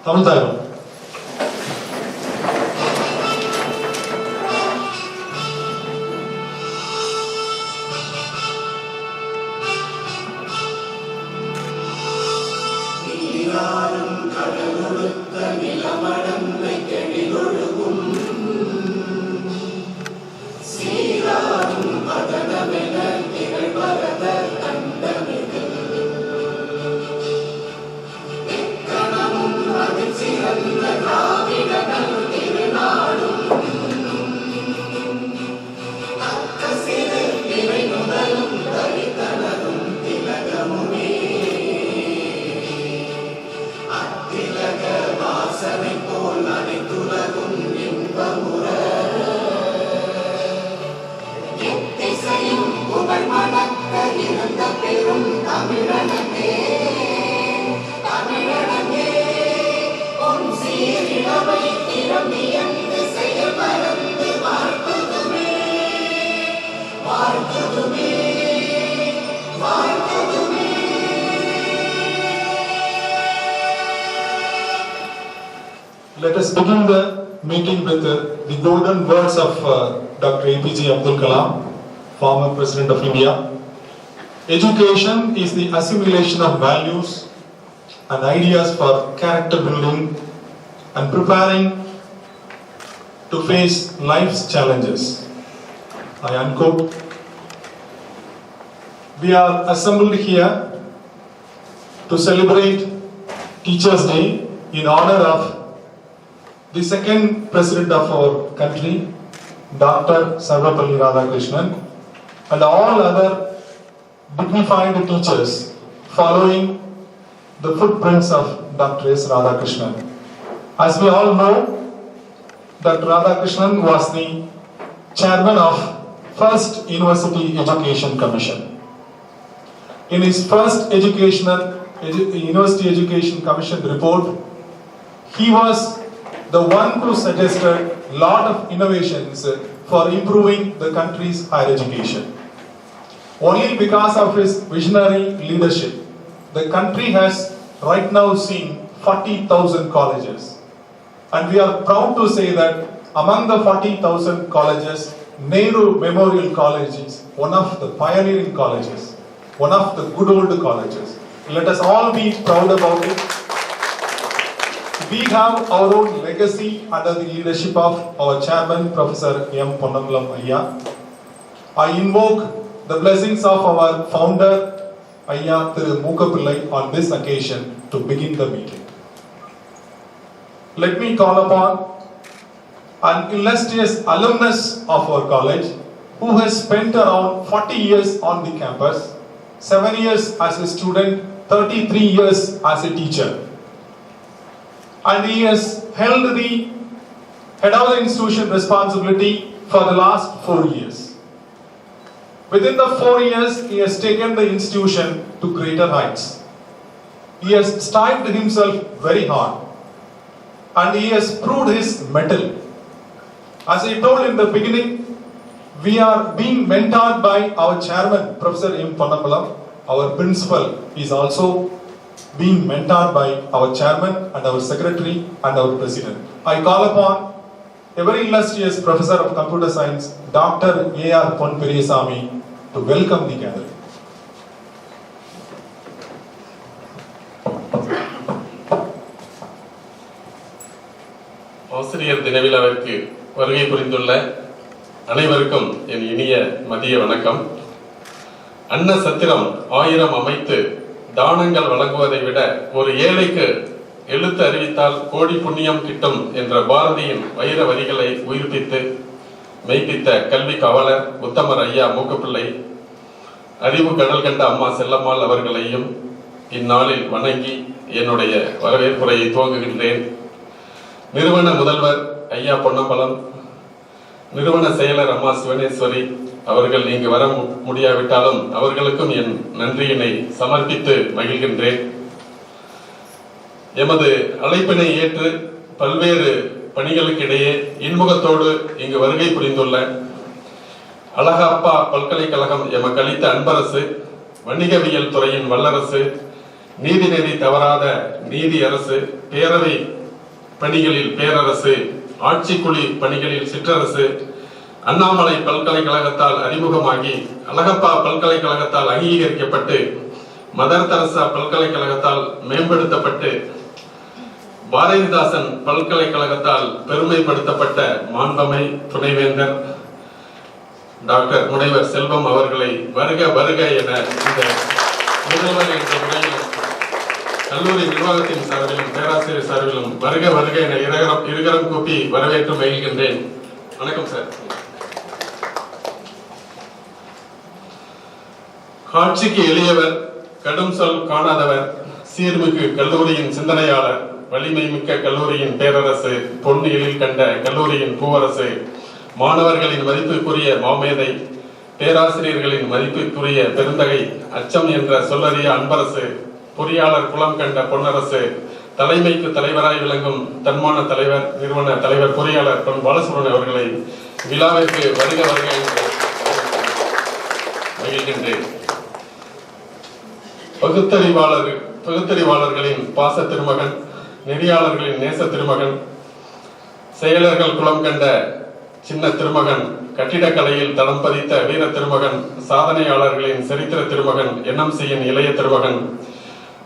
தமிழ் தாயகம். Let us begin the meeting with the golden words of Dr. APJ Abdul Kalam, former President of India. Education is the assimilation of values and ideas for character building and preparing to face life's challenges. I unquote. We are assembled here to celebrate Teachers' Day in honor of the second President of our country, Dr. Sarvepalli Radhakrishnan, and all other dignified teachers following the footprints of Dr. S. Radhakrishnan. As we all know, Dr. Radhakrishnan was the chairman of First University Education Commission. In his first University Education Commission report, he was the one who suggested a lot of innovations for improving the country's higher education. Only because of his visionary leadership, the country has right now seen 40,000 colleges. And we are proud to say that among the 40,000 colleges, Nehru Memorial College is one of the pioneering colleges, one of the good old colleges. Let us all be proud about it. We have our own legacy under the leadership of our chairman, Professor M. Ponnambalam Ayya. I invoke the blessings of our founder, Ayya Thiru Mooka Pillai, on this occasion to begin the meeting. Let me call upon an illustrious alumnus of our college who has spent around 40 years on the campus, 7 years as a student, 33 years as a teacher. And he has held the head of the institution responsibility for the last 4 years. Within the 4 years, he has taken the institution to greater heights. He has strived himself very hard. and he has proved his mettle. As I told in the beginning, we are being mentored by our chairman, Professor M. Ponnambalam. Our principal is also being mentored by our chairman and our secretary and our president. I call upon a very illustrious Professor of Computer Science, Dr. A.R. Pon Periyasamy, to welcome the gathering. ஆசிரியர் தின விழாவிற்கு வருகை புரிந்துள்ள அனைவருக்கும் என் இனிய மதிய வணக்கம். அன்ன சத்திரம் 1000 அமைத்து தானங்கள் வழங்குவதை விட ஒரு ஏழைக்கு எழுத்து அறிவித்தால் கோடி புண்ணியம் கிட்டும் என்ற பாரதியின் வைர வரிகளை உயிர்ப்பித்து மெய்ப்பித்த கல்வி காவலர் உத்தமர் ஐயா மூக்கப்பிள்ளை, அறிவு கடல் கண்ட அம்மா செல்லம்மாள் அவர்களையும் இந்நாளில் வணங்கி என்னுடைய வரவேற்புரையை துவங்குகின்றேன். நிறுவன முதல்வர் ஐயா பொன்னம்பலம், நிறுவன செயலர் அம்மா சிவனேஸ்வரி அவர்கள் இங்கு வர முடியாவிட்டாலும் அவர்களுக்கும் என் நன்றியினை சமர்ப்பித்து மகிழ்கின்றேன். எமது அழைப்பினை ஏற்று பல்வேறு பணிகளுக்கிடையே இன்முகத்தோடு இங்கு வருகை புரிந்துள்ள அழகப்பா பல்கலைக்கழகம் எமக்கு அளித்த அன்பரசு, வணிகவியல் துறையின் வல்லரசு, நீதிநெறி தவறாத நீதி அரசு, பேரவை பணிகளில் பேரரசு, ஆட்சிக்குழி பணிகளில் சிற்றரசு, அண்ணாமலை பல்கலைக்கழகத்தால் அறிமுகமாகி அழகப்பா பல்கலைக்கழகத்தால் அங்கீகரிக்கப்பட்டு மதர் தெரசா பல்கலைக்கழகத்தால் மேம்படுத்தப்பட்டு பாரதிதாசன் பல்கலைக்கழகத்தால் பெருமைப்படுத்தப்பட்ட மாண்பமை துணைவேந்தர் டாக்டர் முனைவர் செல்வம் அவர்களை வருக வருக என இந்த முதல்வர் என்ற முறையில் கல்லூரி நிர்வாகத்தின் சார்பிலும் பேராசிரியர் சார்பிலும் வருக வருக என இருகரம் கூப்பி வரவேற்று மகிழ்கின்றேன். வணக்கம் சார். காட்சிக்கு எளியவர், கடும் சொல் காணாதவர், சீர்மிகு கல்லூரியின் சிந்தனையாளர், வலிமை மிக்க கல்லூரியின் பேரரசு, பொன்னு எழில் கண்ட கல்லூரியின் பூவரசு, மாணவர்களின் மதிப்புக்குரிய மாமேதை, பேராசிரியர்களின் மதிப்புக்குரிய பெருந்தகை, அச்சம் என்ற சொல்லறிய அன்பரசு, பொறியாளர் குலம் கண்ட பொன்னரசு, தலைமைக்கு தலைவராய் விளங்கும் தன்மான தலைவர், நிறுவன தலைவர் பொறியாளர் பொன் பாலசுப்ரமணியன் அவர்களை விழாவிற்கு வருக வருக என்று மகிழ்கின்றேன். பகுத்தறிவாளர்களின் பாச திருமகன், நெறியாளர்களின் நேச திருமகன், செயலர்கள் குலம் கண்ட சின்ன திருமகன், கட்டிடக்கலையில் தடம் பதித்த வீர திருமகன், சாதனையாளர்களின் சரித்திர திருமகன், என்எம்சியின் இளைய திருமகன்,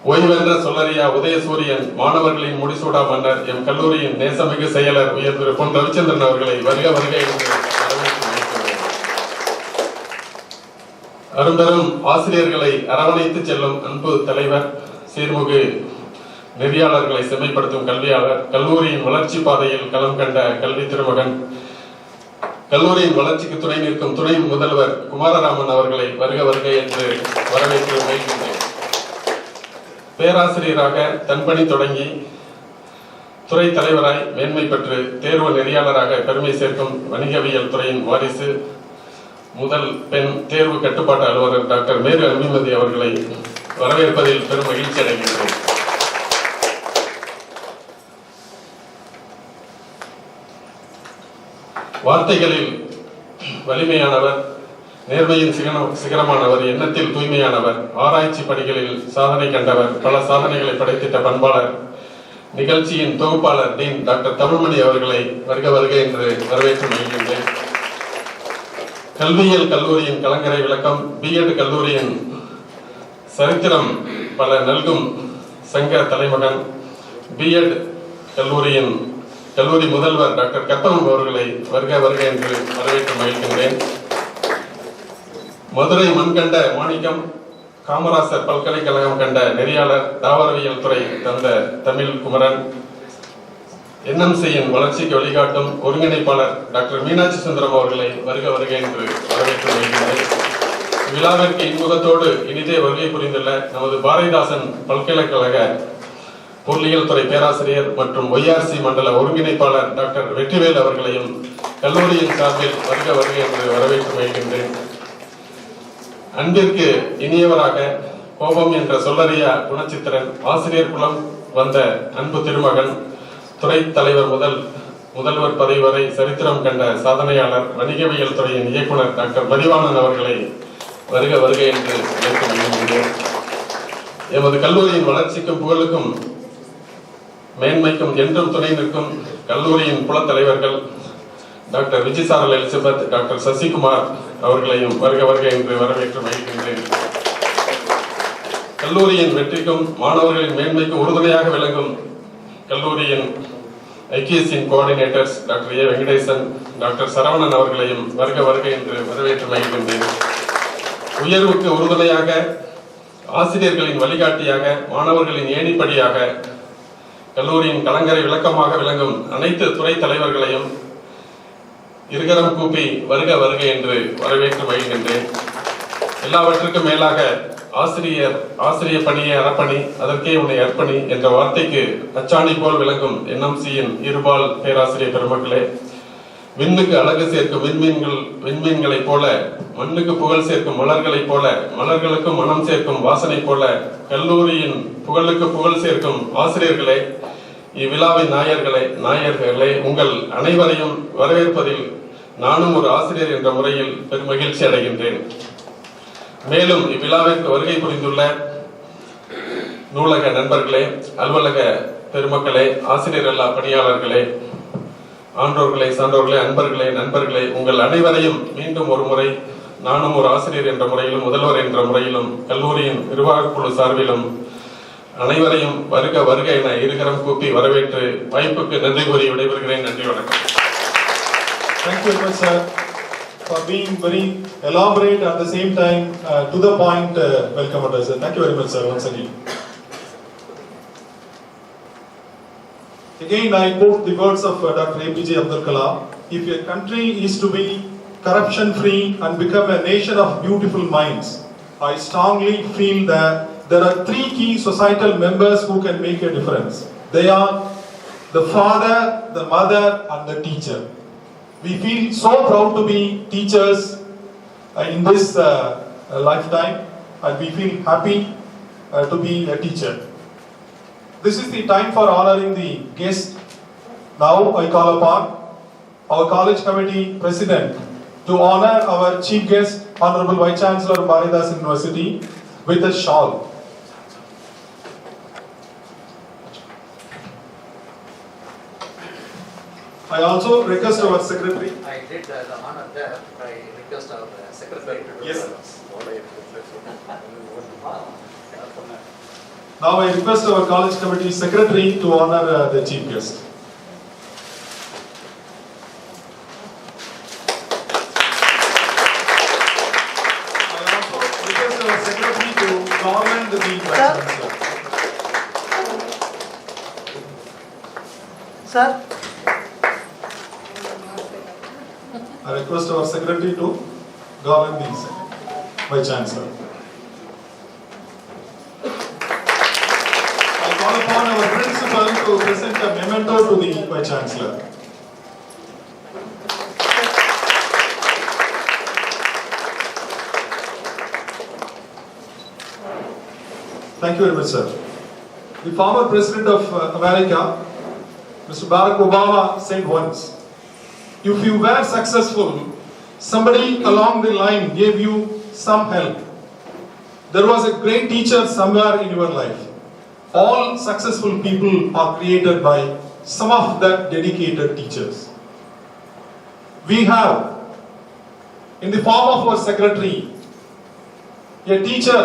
ஓய்வென்ற சொல்லறியா உதயசூரியன், மாணவர்களின் முடிசூடா மன்னர், எம் கல்லூரியின் நேசமிகு செயலர் உயர் திரு பொன் ரவிச்சந்திரன் அவர்களை வருக வருக என்று அருந்தரும் ஆசிரியர்களை அரவணைத்து செல்லும் அன்பு தலைவர், சீர்மிகு நெறியாளர்களை செம்மைப்படுத்தும் கல்வியாளர், கல்லூரியின் வளர்ச்சி பாதையில் களம் கண்ட கல்வி திருமகன், கல்லூரியின் வளர்ச்சிக்கு துணை நிற்கும் துணை முதல்வர் குமாரராமன் அவர்களை வருக வருக என்று வரவேற்று மகிழ்கின்றேன். பேராசிரியராக தன்பணி தொடங்கி துறை தலைவராய் மேன்மை பெற்று தேர்வு நெறியாளராக பெருமை சேர்க்கும் வணிகவியல் துறையின் வாரிசு, முதல் பெண் தேர்வு கட்டுப்பாட்டு அலுவலர் டாக்டர் மேரு அன்பிமதி அவர்களை வரவேற்பதில் பெரும் மகிழ்ச்சி அடைகின்றேன். வார்த்தைகளில் வலிமையானவர், நேர்மையின் சிகரமானவர், எண்ணத்தில் தூய்மையானவர், ஆராய்ச்சி பணிகளில் சாதனை கண்டவர், பல சாதனைகளை படைத்திட்ட பண்பாளர், நிகழ்ச்சியின் தொகுப்பாளர் டீன் டாக்டர் தமிழ்மணி அவர்களை வருக வருக என்று வரவேற்று மகிழ்கின்றேன். கல்வியியல் கல்லூரியின் கலங்கரை விளக்கம், பிஎட் கல்லூரியின் சரித்திரம் பல நல்கும் சங்க தலைமகன், பிஎட் கல்லூரியின் கல்லூரி முதல்வர் டாக்டர் கற்பகம் அவர்களை வருக வருக என்று வரவேற்று மகிழ்கின்றேன். மதுரை மண்கண்ட மாணிக்கம், காமராசர் பல்கலைக்கழகம் கண்ட நெறியாளர், தாவரவியல் துறை தந்த தமிழ் குமரன், என்எம்சியின் வளர்ச்சிக்கு வழிகாட்டும் ஒருங்கிணைப்பாளர் டாக்டர் மீனாட்சி சுந்தரம் அவர்களை வருக வருக என்று வரவேற்று வருகின்றேன். விழாவிற்கு இன்முகத்தோடு இனிதே வருகை புரிந்துள்ள நமது பாரதிதாசன் பல்கலைக்கழக பொருளியல் துறை பேராசிரியர் மற்றும் ஒய்ஆர்சி மண்டல ஒருங்கிணைப்பாளர் டாக்டர் வெற்றிவேல் அவர்களையும் கல்லூரியின் சார்பில் வருக வருக என்று வரவேற்று மகிழ்கின்றேன். அன்பிற்கு இனியவராக கோபம் என்ற சொல்லறியா குணச்சித்திரன், ஆசிரியர் குலம் வந்த அன்பு திருமகன், துறை தலைவர் முதல் முதல்வர் பதவி வரை சரித்திரம் கண்ட சாதனையாளர் வணிகவியல் துறையின் இயக்குனர் டாக்டர் மதிவாணன் அவர்களை வருக வருக என்று அழைக்கின்றேன். எமது கல்லூரியின் வளர்ச்சிக்கும் புகழுக்கும் மேன்மைக்கும் என்றும் துணை நிற்கும் கல்லூரியின் புல தலைவர்கள் டாக்டர் விஜயசாரல் எலிசபெத், டாக்டர் சசிகுமார் அவர்களையும் வருக வருக என்று வரவேற்று மகிழ்கின்றேன். கல்லூரியின் வெற்றிக்கும் மாணவர்களின் மேன்மைக்கும் உறுதுணையாக விளங்கும் கல்லூரியின் ஐக்கியசின் coordinators doctor A Venkatesan, doctor Saravanan அவர்களையும் வருக வருக என்று வரவேற்று மகிழ்கின்றேன். உயர்வுக்கு உறுதுணையாக, ஆசிரியர்களின் வழிகாட்டியாக, மாணவர்களின் ஏணிப்படியாக, கல்லூரியின் கலங்கரை விளக்கமாக விளங்கும் அனைத்து துறை தலைவர்களையும் இருகரம் கூப்பி வருக வருக என்று வரவேற்று மகிழ்கின்றேன். எல்லாவற்றுக்கும் மேலாக ஆசிரிய பணியை அறப்பணி, அதற்கே உன்னை அர்ப்பணி என்ற வார்த்தைக்கு அச்சாணி போல் விளங்கும் என்எம்சியின் இருபால் பேராசிரியர் பெருமக்களே, விண்ணுக்கு அழகு சேர்க்கும் விண்மீன்களைப் போல, மண்ணுக்கு புகழ் சேர்க்கும் மலர்களைப் போல, மலர்களுக்கு மனம் சேர்க்கும் வாசனை போல, கல்லூரியின் புகழுக்கு புகழ் சேர்க்கும் ஆசிரியர்களே, இவ்விழாவின் நாயர்களே, உங்கள் அனைவரையும் வரவேற்பதில் நானும் ஒரு ஆசிரியர் என்ற முறையில் பெருமகிழ்ச்சி அடைகின்றேன். மேலும் இவ்விழாவிற்கு வருகை புரிந்துள்ள நூலக நண்பர்களே, அலுவலக பெருமக்களே, ஆசிரியர் அல்லா பணியாளர்களே, ஆன்றோர்களே, சான்றோர்களே, அன்பர்களே, நண்பர்களே, உங்கள் அனைவரையும் மீண்டும் ஒரு முறை நானும் ஒரு ஆசிரியர் என்ற முறையிலும் முதல்வர் என்ற முறையிலும் கல்லூரியின் நிர்வாக குழு சார்பிலும் அனைவரையும் வருக வருக என இருகரம் கூப்பி வரவேற்று வாய்ப்புக்கு நன்றி கூறி விடைபெறுகிறேன். நன்றி, வணக்கம். Thank you very much, sir, for being very elaborate at the same time to the point welcome address. Thank you very much, sir, once again. Again, I quote the words of Dr. APJ Abdul Kalam. If a country is to be corruption-free and become a nation of beautiful minds, I strongly feel that there are three key societal members who can make a difference. They are the father, the mother, and the teacher. We feel so proud to be teachers in this lifetime, and we feel happy to be a teacher. This is the time for honoring the guest. Now I call upon our college committee president to honor our chief guest, Honorable Vice Chancellor Bharadas University, with a shawl. I also request our secretary. I did the honor there. I request our secretary to do Yes. that. Now I request our college committee secretary to honor the chief guest. I also request our secretary to govern the Vice Chancellor. Sir, I request our secretary to govern the Vice Chancellor. I call upon our principal to present a memento to the Vice Chancellor. Thank you very much, sir. The former President of America, Mr. Barack Obama, said once, if you were successful, somebody along the line gave you some help. There was a great teacher somewhere in your life. All successful people are created by some of the dedicated teachers. We have, in the form of our secretary, a teacher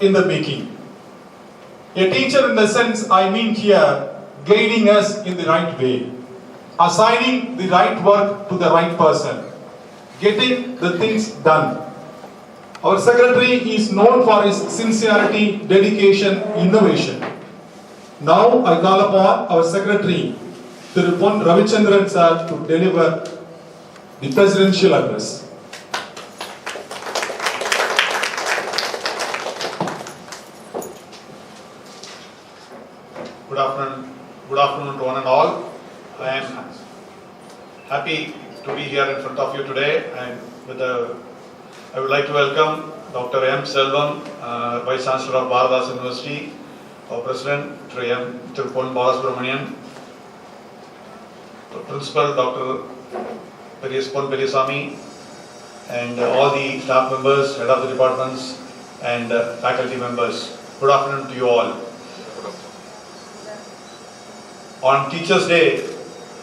in the making. A teacher in the sense I mean here, guiding us in the right way, assigning the right work to the right person, getting the things done. Our secretary is known for his sincerity, dedication, innovation. Now I call upon our secretary, Thiru Pon Ravichandran sir, to deliver the presidential address. Good afternoon to one and all. I am happy to be here in front of you today, and I would like to welcome Dr. M. Selvam, Vice Chancellor of Bharadas University, our President, Thiru Pon Balasubramanian, Principal Dr. Pon Periswamy, and all the staff members, head of the departments, and faculty members. Good afternoon to you all. On Teachers' Day,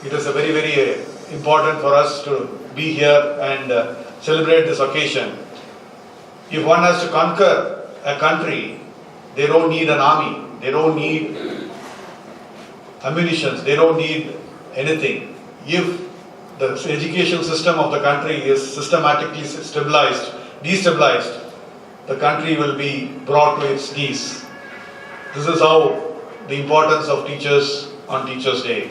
it is a very, very important for us to be here and celebrate this occasion. If one has to conquer a country, they don't need an army, they don't need ammunition, they don't need anything. If the education system of the country is systematically destabilized, the country will be brought to its knees. This is how the importance of teachers on Teachers' Day.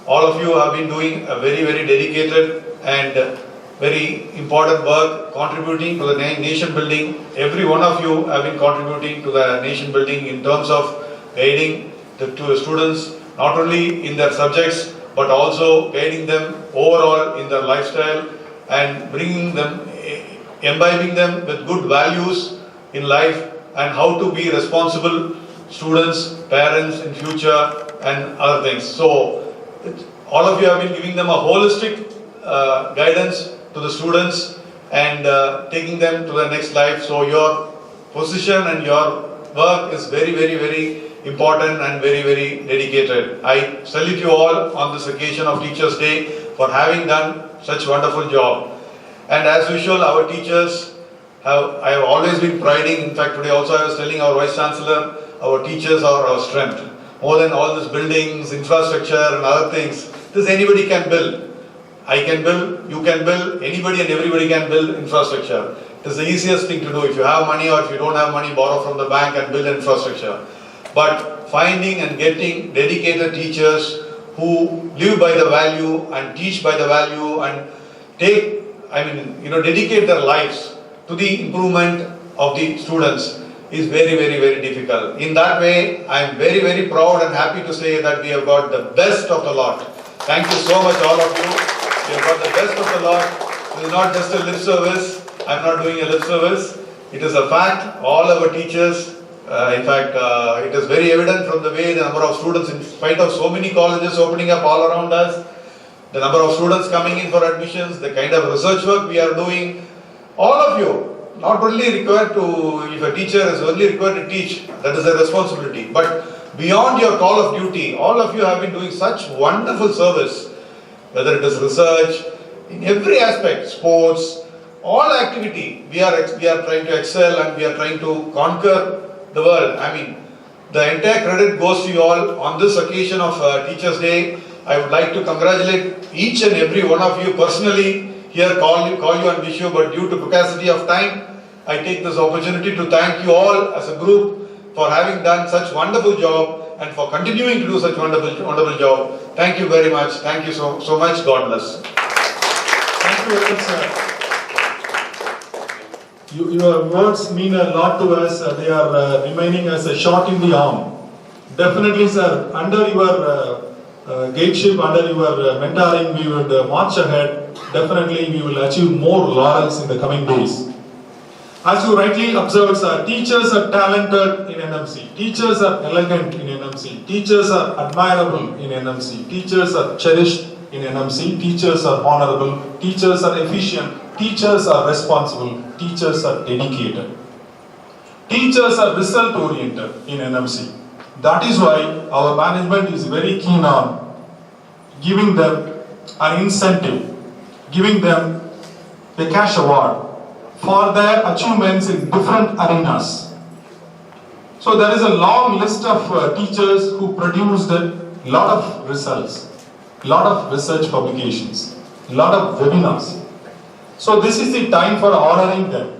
All of you have been doing a very, very dedicated and very important work contributing to the nation building. Every one of you have been contributing to the nation building in terms of guiding the students, not only in their subjects, but also guiding them overall in their lifestyle and bringing them, imbibing them with good values in life and how to be responsible students, parents in future and other things. So, all of you have been giving them a holistic guidance to the students and taking them to the next life. So, your position and your work is very, very, very important and very, very dedicated. I salute you all on this occasion of Teachers' Day for having done such wonderful job. And as usual, our teachers I have always been priding. In fact, today also I was telling our Vice Chancellor, our teachers are our strength. More than all these buildings, infrastructure and other things, this anybody can build. I can build, you can build, anybody and everybody can build infrastructure. It is the easiest thing to do. If you have money or if you don't have money, borrow from the bank and build infrastructure. But finding and getting dedicated teachers who live by the value and teach by the value and dedicate their lives to the improvement of the students is very, very, very difficult. In that way, I am very, very proud and happy to say that we have got the best of the lot. Thank you so much, all of you. We have got the best of the lot. It is not just a lip service. I am not doing a lip service. It is a fact. All our teachers, it is very evident from the way the number of students, in spite of so many colleges opening up all around us, the number of students coming in for admissions, the kind of research work we are doing, all of you, not only required to, if a teacher is only required to teach, that is a responsibility. But beyond your call of duty, all of you have been doing such wonderful service, whether it is research, in every aspect, sports, all activity, we are trying to excel and we are trying to conquer the world. The entire credit goes to you all. On this occasion of Teachers' Day, I would like to congratulate each and every one of you personally. Here call you and wish you, but due to capacity of time, I take this opportunity to thank you all as a group for having done such wonderful job and for continuing to do such wonderful job. Thank you very much. Thank you so much. God bless. Thank you very much, sir. Your words mean a lot to us. They are remaining as a shot in the arm. Definitely, sir, under your gateship, under your mentoring, we would march ahead. Definitely, we will achieve more laurels in the coming days. As you rightly observed, sir, teachers are talented in NMC. Teachers are elegant in NMC. Teachers are admirable in NMC. Teachers are cherished in NMC. Teachers are honorable. Teachers are efficient. Teachers are responsible. Teachers are dedicated. Teachers are result oriented in NMC. That is why our management is very keen on giving them an incentive, giving them a cash award for their achievements in different arenas. So there is a long list of teachers who produced a lot of results, lot of research publications, lot of webinars. So this is the time for honoring them.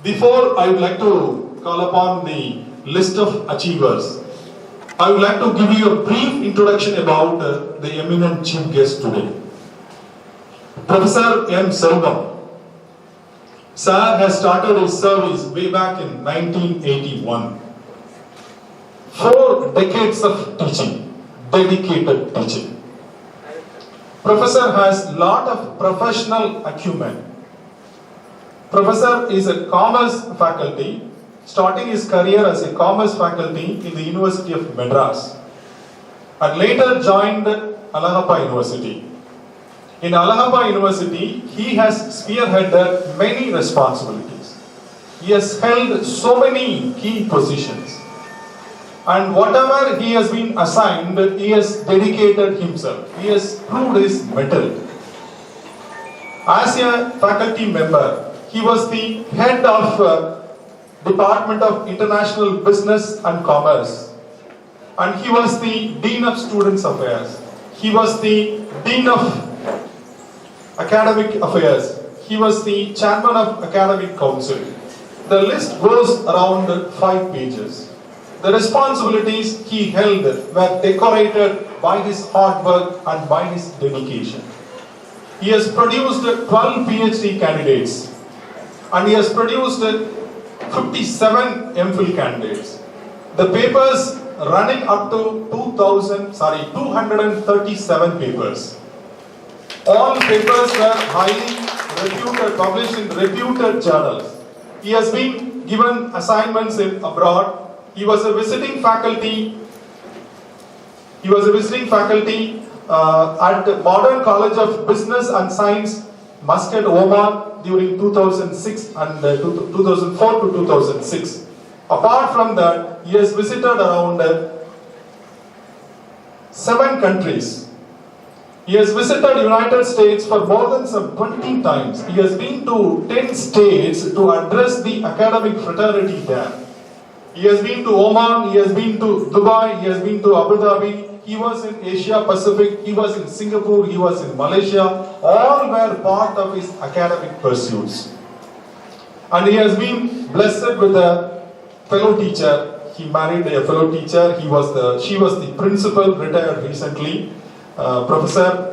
Before I would like to call upon the list of achievers, I would like to give you a brief introduction about the eminent chief guest today. Professor M. Selvam. Sir has started his service way back in 1981. 4 decades of teaching, dedicated teaching. Professor has lot of professional acumen. Professor is a commerce faculty, starting his career as a commerce faculty in the University of Madras, and later joined Allahabad University. In Allahabad University, he has spearheaded many responsibilities. He has held so many key positions. And whatever he has been assigned, he has dedicated himself. He has proved his mettle. As a faculty member, he was the head of Department of International Business and Commerce. And he was the Dean of Students Affairs. He was the Dean of Academic Affairs. He was the Chairman of Academic Council. The list goes around 5 pages. The responsibilities he held were decorated by his hard work and by his dedication. He has produced 12 PhD candidates and he has produced 57 MPhil candidates. The papers running up to 237 papers. All papers were highly reputed, published in reputed journals. He has been given assignments in abroad. He was a visiting faculty. At Modern College of Business and Science, Muscat, Oman during 2006 and 2004 to 2006. Apart from that, he has visited around 7 countries. He has visited United States for more than some 20 times. He has been to 10 states to address the academic fraternity there. He has been to Oman, he has been to Dubai, he has been to Abu Dhabi, he was in Asia Pacific, he was in Singapore, he was in Malaysia. All were part of his academic pursuits. And he has been blessed with a fellow teacher. He married a fellow teacher. She was the principal, retired recently. Professor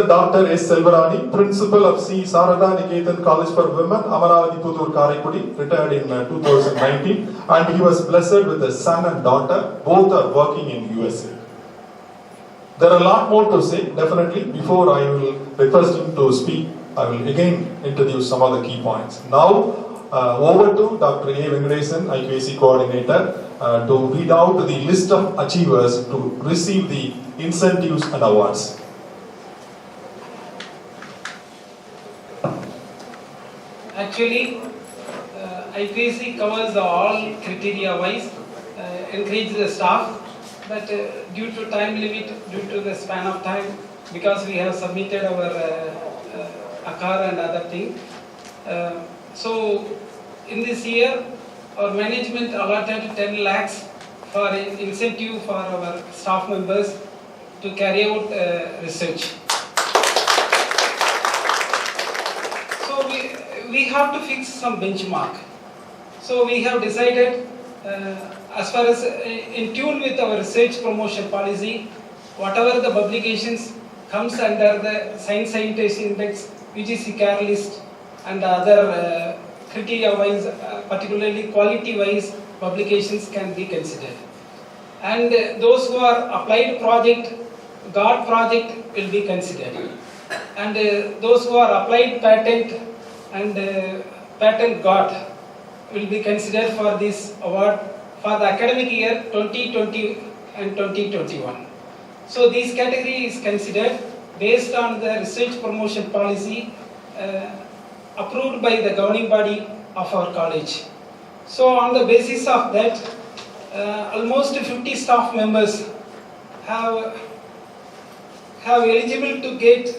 Dr. S. Selvarani, Principal of C. Sarada Niketan College for Women, Amaravati Pudur Karaikudi, retired in 2019, and he was blessed with a son and daughter. Both are working in USA. There are a lot more to say, definitely. Before I will request him to speak, I will again introduce some of the key points. Now, over to Dr. A. Venkatesan, IQAC Coordinator, to read out the list of achievers to receive the incentives and awards. Actually, IQAC covers all criteria wise, encourage the staff, but due to time limit, due to the span of time, because we have submitted our ACAR and other thing. So in this year, our management allotted 10 lakhs for incentive for our staff members to carry out research. So we have to fix some benchmark. So we have decided, as far as in tune with our research promotion policy, whatever the publications comes under the Science Scientist Index, UGC CARE list, and other criteria wise, particularly quality wise publications can be considered. And those who are applied project, GOT project will be considered. And those who are applied patent and patent GOT will be considered for this award for the academic year 2020 and 2021. So this category is considered based on the research promotion policy approved by the governing body of our college. So on the basis of that, almost 50 staff members have eligible to get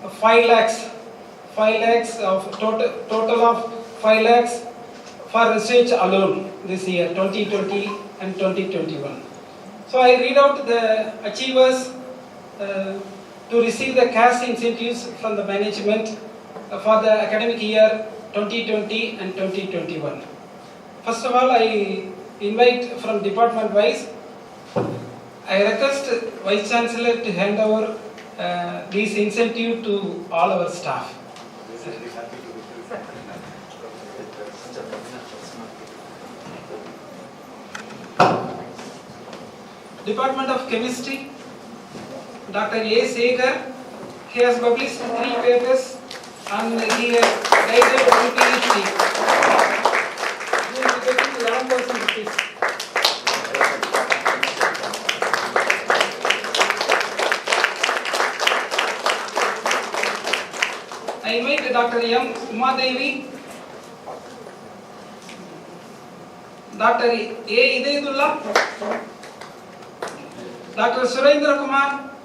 5 lakhs of total of 5 lakhs for research alone this year 2020 and 2021. So I read out the achievers to receive the cash incentives from the management for the academic year 2020 and 2021. First of all, I invite from department wise, I request Vice Chancellor to hand over this incentive to all our staff. Department of Chemistry, Dr. A. Segar, he has published 3 papers and he has rated 1 PhD. He is getting 11% rupees. Dr. M. Umadevi, Dr. A. Idayatullah, Dr. Surendra Kumar.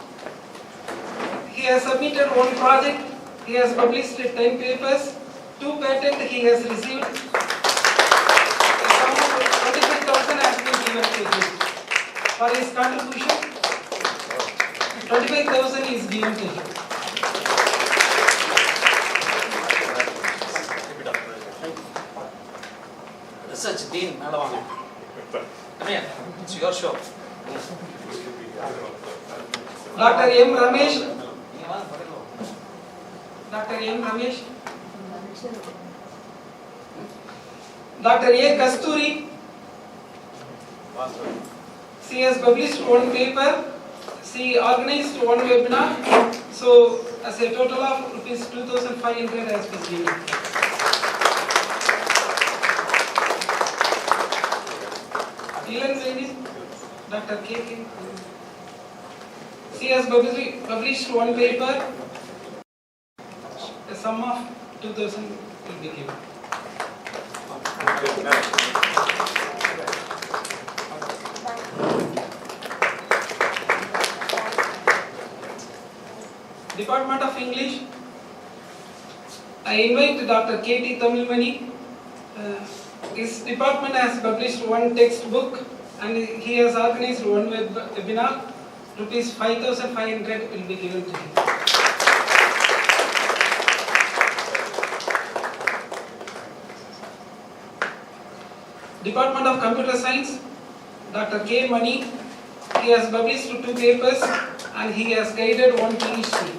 He has submitted one project. He has published 10 papers. 2 patents he has received. A sum of 25,000 has been given to him. For his contribution, 25,000 is given to him. Research Dean, Madam. Come here, it's your show. Dr. M. Ramesh. Dr. M. Ramesh. Dr. A. Kasturi. She has published one paper. She organized one webinar. So, as a total of rupees 2,500 has been given. Dylan Lady, Dr. K. She has published one paper. A sum of 2,000 will be given. Department of English. I invite Dr. K.T. Tamilmani. His department has published one textbook and he has organized one webinar. Rupees 5,500 will be given to him. Department of Computer Science, Dr. K. Mani. He has published 2 papers and he has guided one PhD.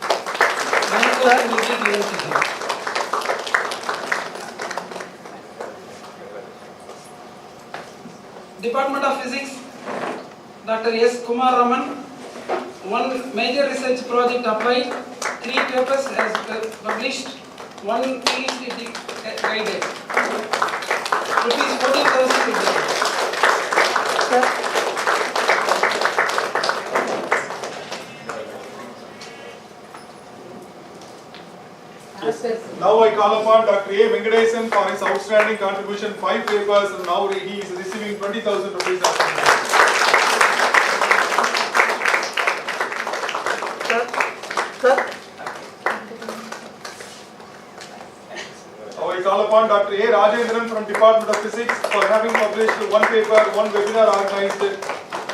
1,000 will be given to him. Department of Physics, Dr. S. Kumar Raman. One major research project applied, 3 papers has published, 1 PhD guided. Rupees 14,000 will be given. Now I call upon Dr. A. Venkatesan for his outstanding contribution, 5 papers, and now he is receiving 20,000 rupees. Now I call upon Dr. A. Rajendran from Department of Physics for having published 1 paper, 1 webinar organized.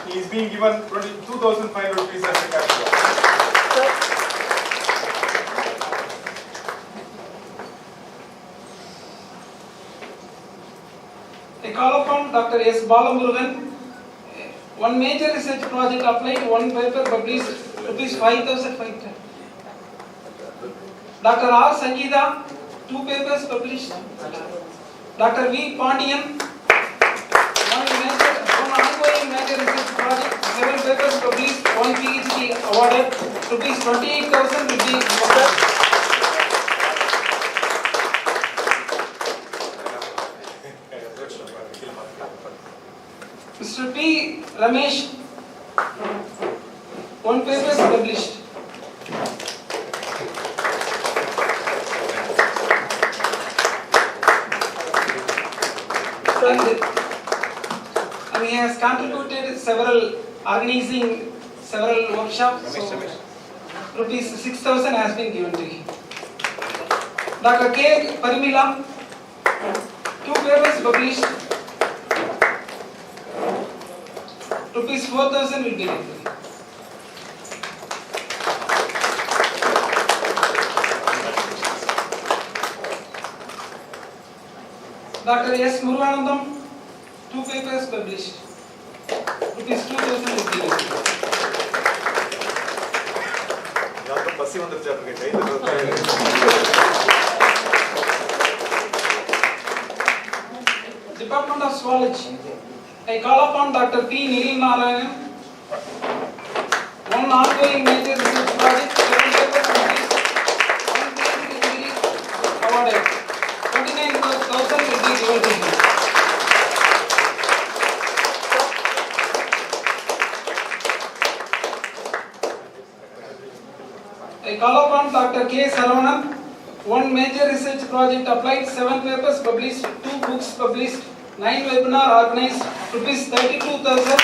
He is being given 2,500 rupees as a cash prize. I call upon Dr. S. Balamurugan. One major research project applied, 1 paper published, rupees 5,500. Dr. R. Sangeeta, 2 papers published. Dr. V. Pandian, one ongoing major research project, 7 papers published, 1 PhD awarded, rupees 28,000 will be awarded. Mr. P. Ramesh, 1 paper is published. And he has contributed organizing several workshops. So rupees 6,000 has been given to him. Dr. K. Parimila, 2 papers published. Rupees 4,000 will be given. Dr. S. Muruganandam, 2 papers published. Rupees 2,000 will be given. Department of Zoology. I call upon Dr. P. Nilil Narayan. 1 ongoing major research project, 7 papers published, 1 PhD awarded. 29,000 will be given to him. I call upon Dr. K. Saravanan. one major research project applied, 7 papers published, 2 books published, 9 webinar organized, rupees 32,000.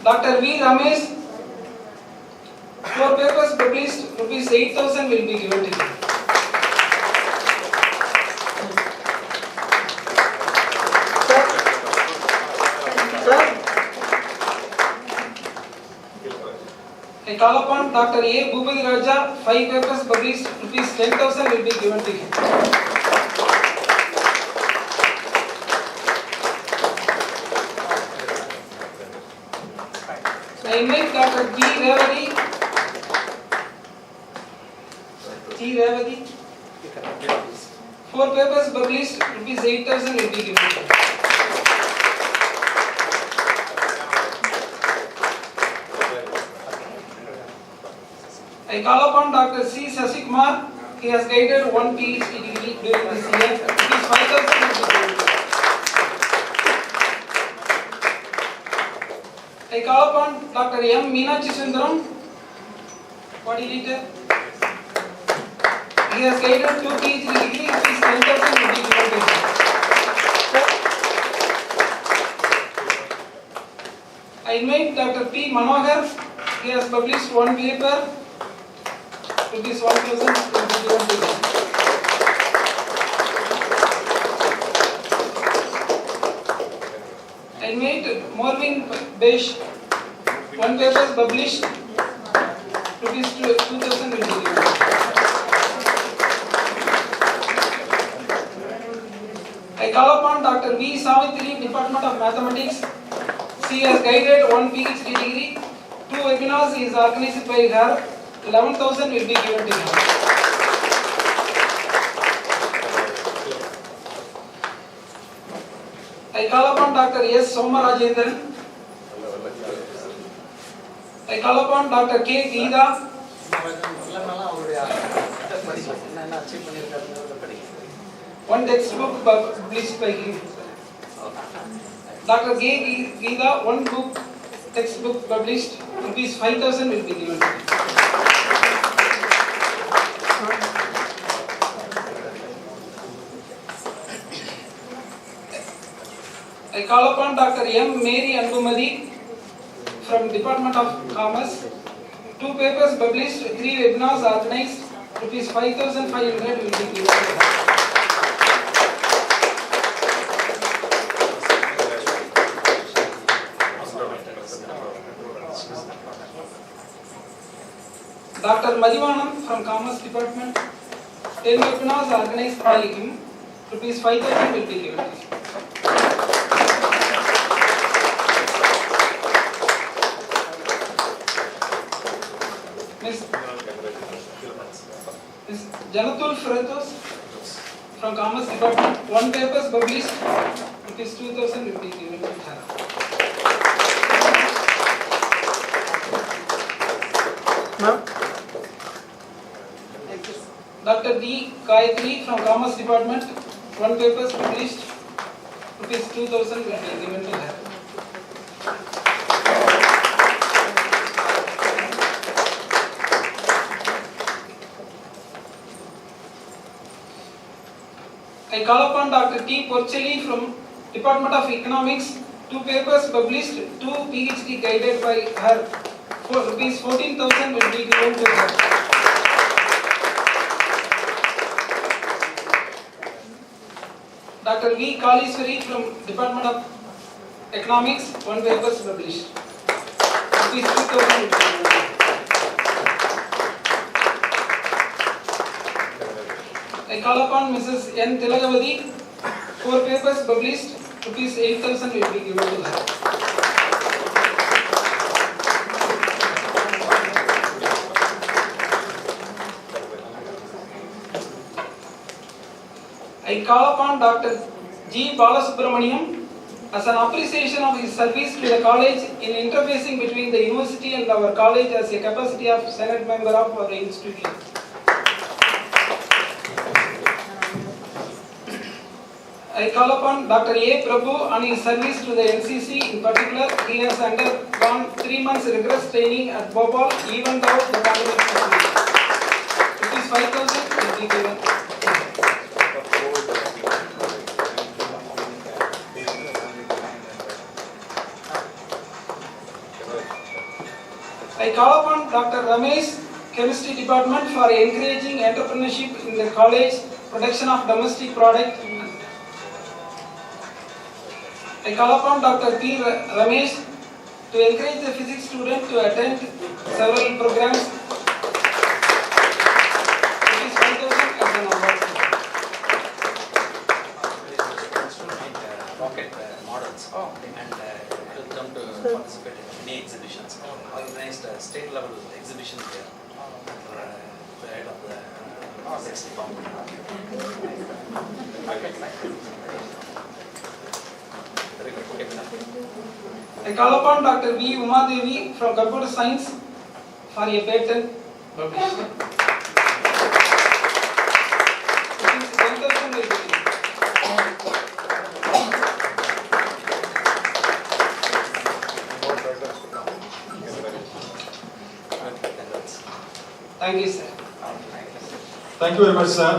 Dr. V. Ramesh, 4 papers published, rupees 8,000 will be given to him. I call upon Dr. A. Bhupati Raja, 5 papers published, rupees 10,000 will be given to him. I invite Dr. G. Revati. 4 papers published, rupees 8,000 will be given to him. I call upon Dr. C. Sasikumar. He has guided 1 PhD degree during this year. It is 5,000 will be given to him. I call upon Dr. M. Meenakshi Sundaram, coordinator. He has guided 2 PhD degree. It is 10,000 will be given to him. I invite Dr. P. Manohar. He has published 1 paper. Rupees 1,000 will be given to him. I invite Morvin Besh, 1 paper published, rupees 2,000 will be given. I call upon Dr. V. Savitri, Department of Mathematics. She has guided 1 PhD degree. 2 webinars is organized by her. 11,000 will be given to him. I call upon Dr. S. Somarajendran. I call upon Dr. K. Geeta. One textbook published by him. Dr. K. Geeta, 1 book textbook published. Rupees 5,000 will be given to him. I call upon Dr. M. Mary Anbumadi from Department of Commerce. 2 papers published, 3 webinars organized, rupees 5,500 will be given to her. Dr. Madhivanam from Commerce Department. 10 webinars organized by him, rupees 5,000 will be given to him. Ms. Janatul Fretos from Commerce Department, 1 papers published, rupees 2,000 will be given to her. Dr. D. Gayatri from Commerce Department, 1 papers published, rupees 2,000 will be given to her. I call upon Dr. T. Porcelli from Department of Economics, 2 papers published, 2 PhD guided by her. Rupees 14,000 will be given to her. Dr. V. Kaliswari from Department of Economics, 1 papers published. Rupees 2,000 will be given to her. I call upon Mrs. N. Tilagavadi, 4 papers published, rupees 8,000 will be given to her. I call upon Dr. G. Balasubramaniam as an appreciation of his service to the college in interfacing between the university and our college as a capacity of Senate member of our institution. I call upon Dr. A. Prabhu on his service to the NCC. In particular, he has undergone 3 months rigorous training at Bhopal, even though the pandemic situation. It is 5,000 will be given. I call upon Dr. Ramesh, Chemistry Department, for encouraging entrepreneurship in the college, production of domestic product. I call upon Dr. P. Ramesh to encourage the physics student to attend several programs. It is 5,000 as an award. Rocket models and help them to participate in many exhibitions. Organized state level exhibitions there. The head of the sex department. Very good. I call upon Dr. V. Umadevi from Computer Science for a patent published. It is 10,000 will be given. Thank you, sir. Thank you very much, sir.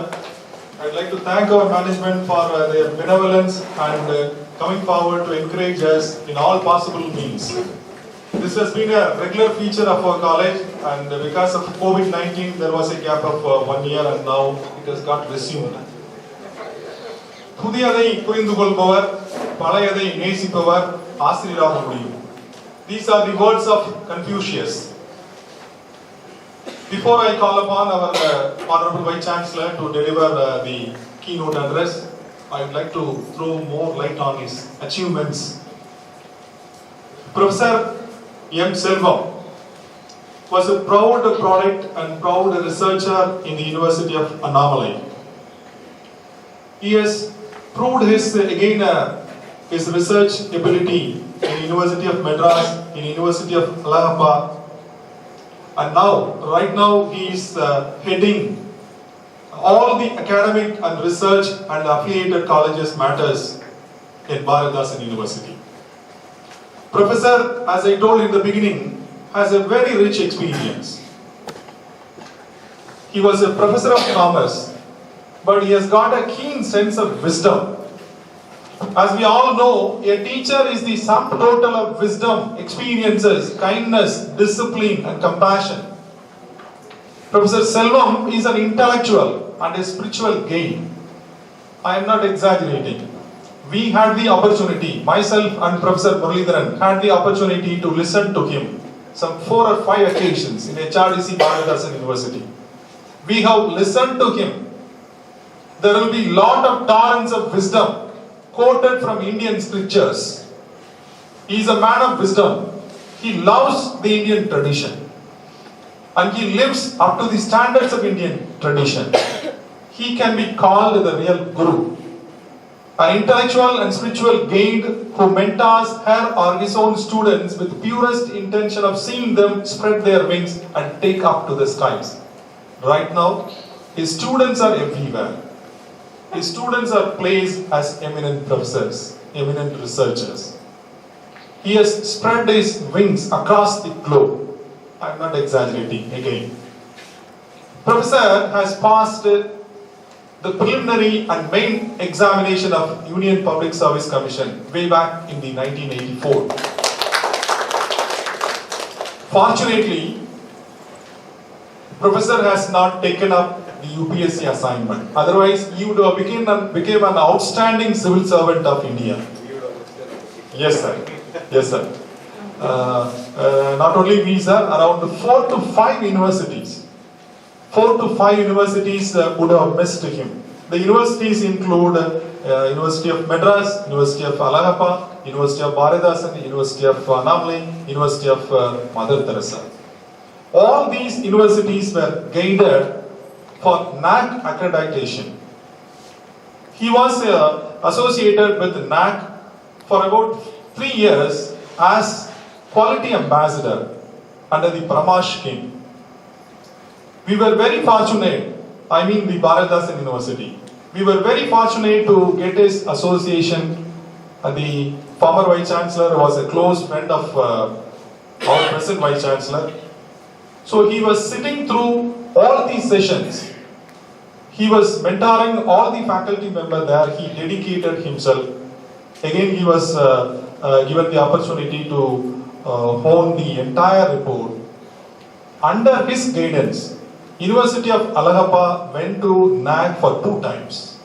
I'd like to thank our management for their benevolence and coming forward to encourage us in all possible means. This has been a regular feature of our college, and because of COVID-19 there was a gap of 1 year, and now it has got resumed. புதியதை புரிந்து கொள்பவர் பழையதை நேசிப்பவர் ஆசிரியராக முடியும். These are the words of Confucius. Before I call upon our Honorable Vice Chancellor to deliver the keynote address, I would like to throw more light on his achievements. Professor M. Selvam was a proud product and proud researcher in the University of Annamalai. He has proved his research ability in the University of Madras, in the University of Allahabad, and right now he is heading all the academic and research and affiliated colleges matters in Bharatdasan University. Professor, as I told in the beginning, has a very rich experience. He was a professor of commerce, but he has got a keen sense of wisdom. As we all know, a teacher is the sum total of wisdom, experiences, kindness, discipline and compassion. Professor Selvam is an intellectual and a spiritual gain. I am not exaggerating. We had the opportunity, myself and Professor Muralidharan had the opportunity to listen to him some 4 or 5 occasions in HRDC Bharatdasan University. We have listened to him. There will be lot of torrents of wisdom quoted from Indian scriptures. He is a man of wisdom. He loves the Indian tradition. And he lives up to the standards of Indian tradition. He can be called the real guru. An intellectual and spiritual guide who mentors her or his own students with purest intention of seeing them spread their wings and take up to the skies. Right now, his students are everywhere. His students are placed as eminent professors, eminent researchers. He has spread his wings across the globe. I am not exaggerating again. Professor has passed the preliminary and main examination of Union Public Service Commission way back in the 1984. Fortunately, Professor has not taken up the UPSC assignment. Otherwise, he would have became an outstanding civil servant of India. Yes, sir. Yes, sir. Not only we, sir, around 4 to 5 universities. 4 to 5 universities would have missed him. The universities include University of Madras, University of Allahabad, University of Bharatdasan, University of Annamalai, University of Mother Teresa. All these universities were guided for NAC accreditation. He was associated with NAC for about 3 years as quality ambassador under the Brahma scheme. We were very fortunate, the Bharatdasan University, We were very fortunate to get his association. The former Vice Chancellor was a close friend of our present Vice Chancellor. So he was sitting through all these sessions. He was mentoring all the faculty members there. He dedicated himself. Again, he was given the opportunity to hone the entire report. Under his guidance, University of Allahabad went to NAG for 2 times.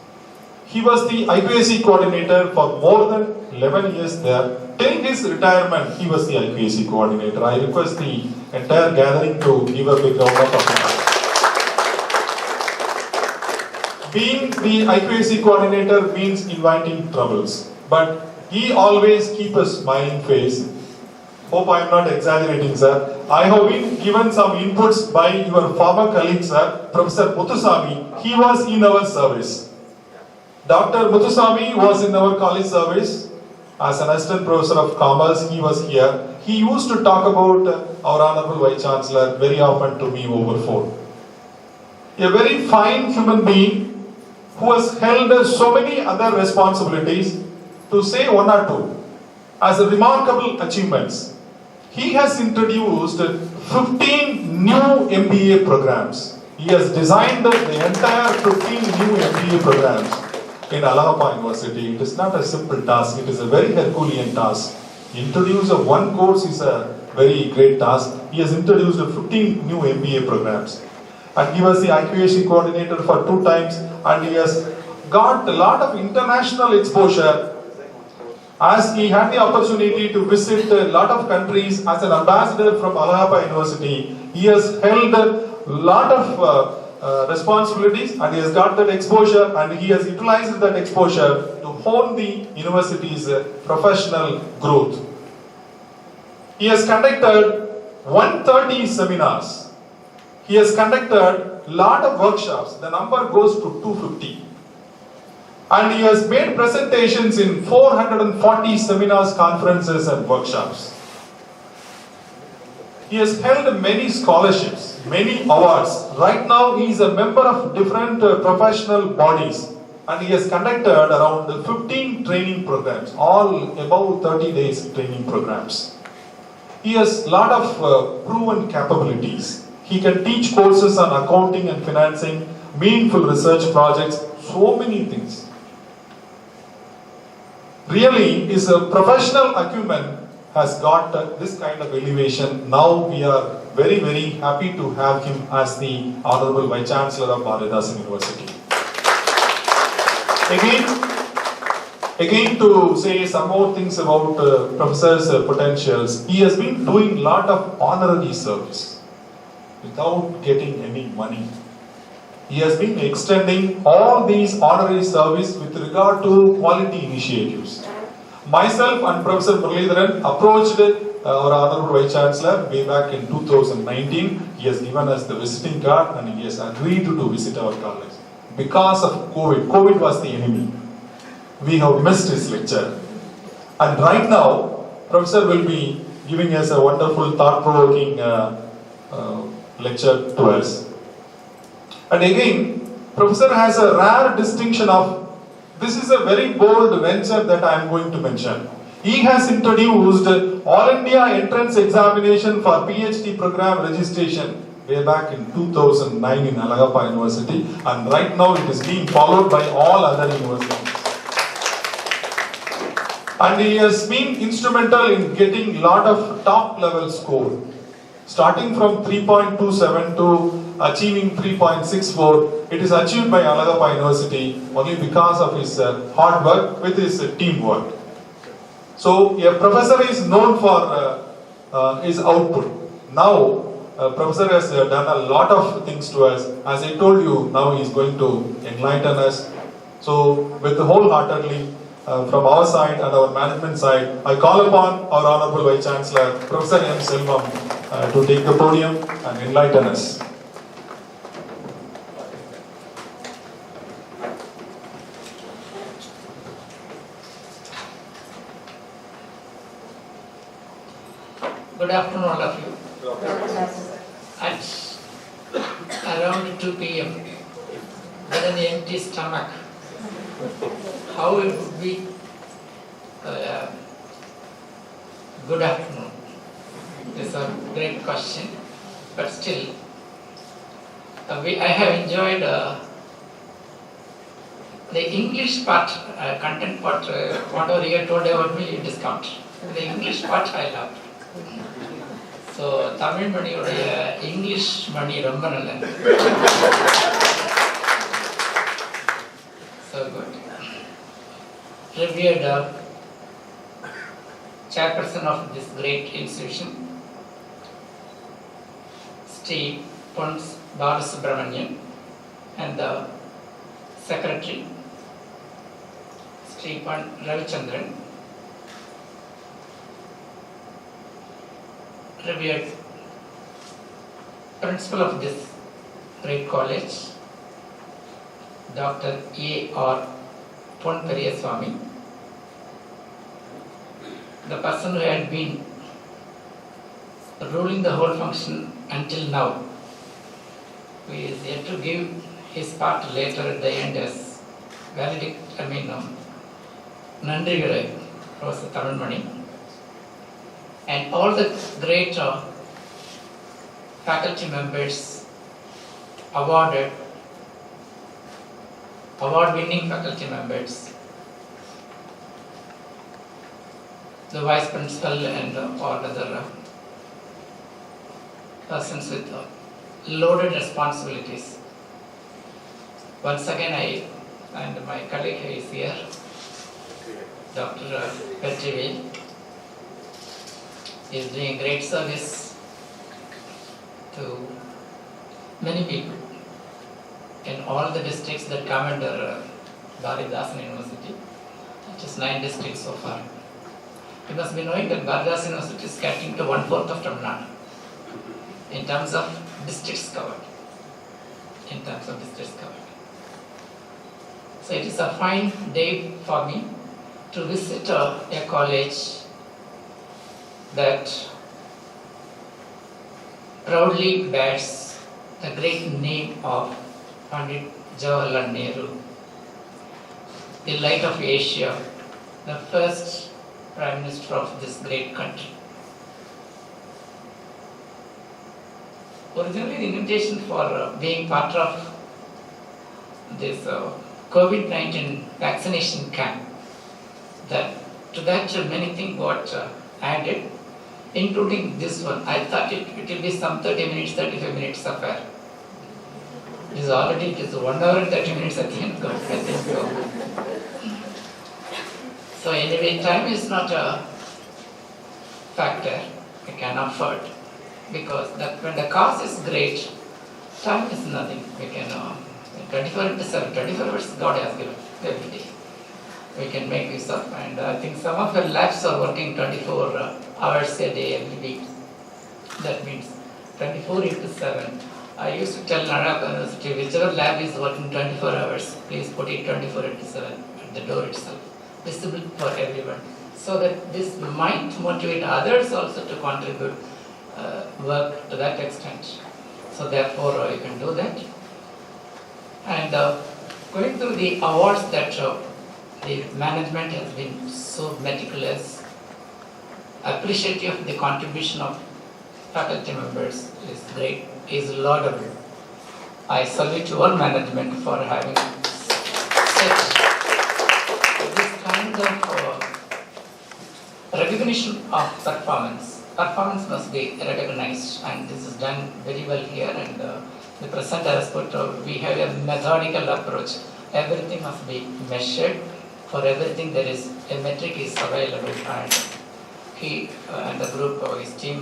He was the IPSC coordinator for more than 11 years there. Till his retirement, he was the IPSC coordinator. I request the entire gathering to give a big round of applause. Being the IPSC coordinator means inviting troubles, but he always keeps a smiling face. Hope I am not exaggerating, sir. I have been given some inputs by your former colleague, sir, Professor Muthuswamy. He was in our service. Dr. Muthuswamy was in our college service as an assistant professor of commerce. He was here. He used to talk about our Honorable Vice Chancellor very often to me over phone. A very fine human being who has held so many other responsibilities. To say 1 or 2 as remarkable achievements. He has introduced 15 new MBA programs. He has designed the entire 15 new MBA programs in Allahabad University. It is not a simple task, it is a very Herculean task. Introduce a one course is a very great task. He has introduced 15 new MBA programs. And he was the IPSC coordinator for 2 times, and he has got a lot of international exposure. As he had the opportunity to visit a lot of countries as an ambassador from Allahabad University, he has held a lot of responsibilities, and he has got that exposure, and he has utilized that exposure to hone the university's professional growth. He has conducted 130 seminars. He has conducted a lot of workshops. The number goes to 250. And he has made presentations in 440 seminars, conferences and workshops. He has held many scholarships, many awards. Right now he is a member of different professional bodies, and he has conducted around 15 training programs, all above 30 days training programs. He has a lot of proven capabilities. He can teach courses on accounting and financing, meaningful research projects, so many things. Really, his professional acumen has got this kind of elevation. Now we are very, very happy to have him as the Honorable Vice Chancellor of Bharatdasan University. Again to say some more things about Professor's potentials. He has been doing a lot of honorary service without getting any money. He has been extending all these honorary service with regard to quality initiatives. Myself and Professor Muralidharan approached our Honorable Vice Chancellor way back in 2019. He has given us the visiting card and he has agreed to visit our college. Because of COVID, COVID was the enemy. We have missed his lecture. And right now, Professor will be giving us a wonderful, thought-provoking lecture to us. And again, Professor has a rare distinction of, this is a very bold venture that I am going to mention. He has introduced All India Entrance Examination for PhD program registration way back in 2009 in Allahabad University, and right now it is being followed by all other universities. And he has been instrumental in getting a lot of top level score, starting from 3.27 to achieving 3.64. It is achieved by Allahabad University only because of his hard work with his teamwork. So a professor is known for his output. Now professor has done a lot of things to us. As I told you, now he is going to enlighten us. So with wholeheartedly from our side and our management side, I call upon our Honorable Vice Chancellor, Professor M. Selvam, to take the podium and enlighten us. Good afternoon, all of you. At around 2 p.m., with an empty stomach, how it would be good afternoon. This is a great question, but still, I have enjoyed the English part, content part, whatever you told about me, you discount. The English part I loved. So, Tamil Mani uடைய English Mani ரொம்ப நல்லது. So good. Revered chairperson of this great institution, Sri Pons Balasubramanian, and the secretary, Sri Pon Ravichandran, revered principal of this great college, Dr. A.R. Pon Periyaswamy, the person who had been ruling the whole function until now, who is yet to give his part later at the end as Nandrivirai, Professor Tamil Mani, and all the great faculty members, award-winning faculty members, the vice principal and all other persons with loaded responsibilities. Once again, and my colleague who is here, Dr. Petrivel, is doing great service to many people in all the districts that come under Bharatdasan University, which is 9 districts so far. You must be knowing that Bharatdasan University is catering to 1/4 of Tamil Nadu in terms of districts covered. So it is a fine day for me to visit a college that proudly bears the great name of Pandit Jawaharlal Nehru, the light of Asia, the first Prime Minister of this great country. Originally, the invitation for being part of this COVID-19 vaccination camp, to that many things got added, including this one. I thought it will be some 30 minutes, 35 minutes affair. It is 1 hour and 30 minutes at the end. I think so. So anyway, time is not a factor we can afford, because when the cost is great, time is nothing. We can 24/7, 24 hours God has given every day. We can make use of, and I think some of the labs are working 24 hours a day every week. That means 24/7. I used to tell Naraka University, whichever lab is working 24 hours, please put it 24/7 at the door itself, visible for everyone, so that this might motivate others also to contribute work to that extent. So therefore, you can do that. And going through the awards that the management has been so meticulous, appreciative of the contribution of faculty members is great, is laudable. I salute to all management for having set this kind of recognition of performance. Performance must be recognized, and this is done very well here. And the presenter has put, we have a methodical approach. Everything must be measured. For everything there is a metric is available, and he and the group of his team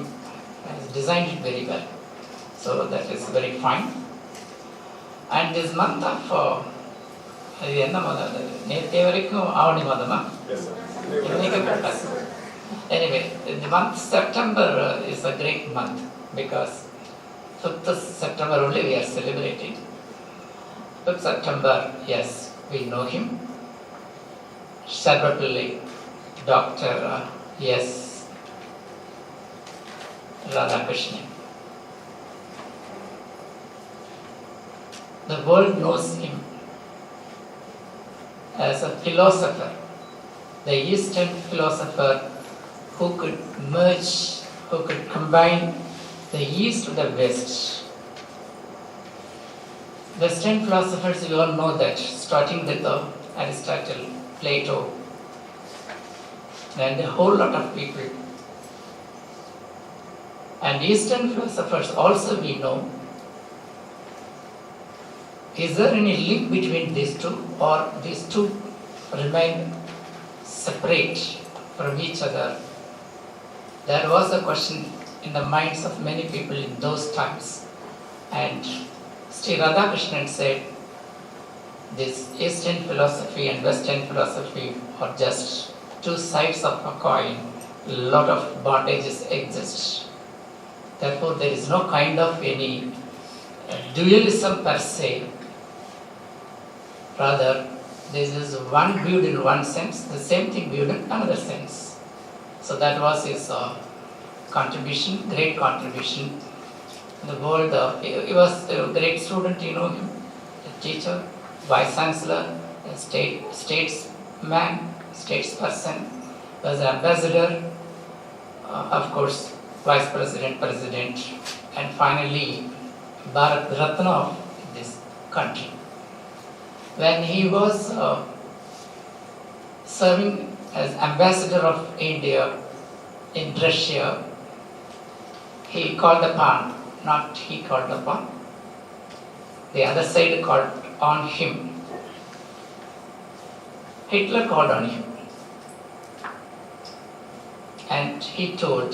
has designed it very well. So that is very fine. And this month of anyway, the month September is a great month, because 5th September only we are celebrating. 5th September, yes, we know him. Sarvapalli, Dr. S. Radhakrishnan. The world knows him as a philosopher, the Eastern philosopher who could merge, who could combine the East with the West. Western philosophers, you all know that, starting with Aristotle, Plato, and a whole lot of people. And Eastern philosophers also we know. Is there any link between these two, or these two remain separate from each other? There was a question in the minds of many people in those times. And Sri Radhakrishnan said, this Eastern philosophy and Western philosophy are just two sides of a coin. A lot of bondages exist. Therefore, there is no kind of any dualism per se. Rather, this is one viewed in one sense, the same thing viewed in another sense. So that was his contribution, great contribution. The world, he was a great student, you know him, a teacher, vice chancellor, a statesman, statesperson, was an ambassador, of course, vice president, president, and finally Bharat Ratna of this country. When he was serving as ambassador of India in Russia, he called upon, not he called upon, the other side called on him. Hitler called on him. And he told,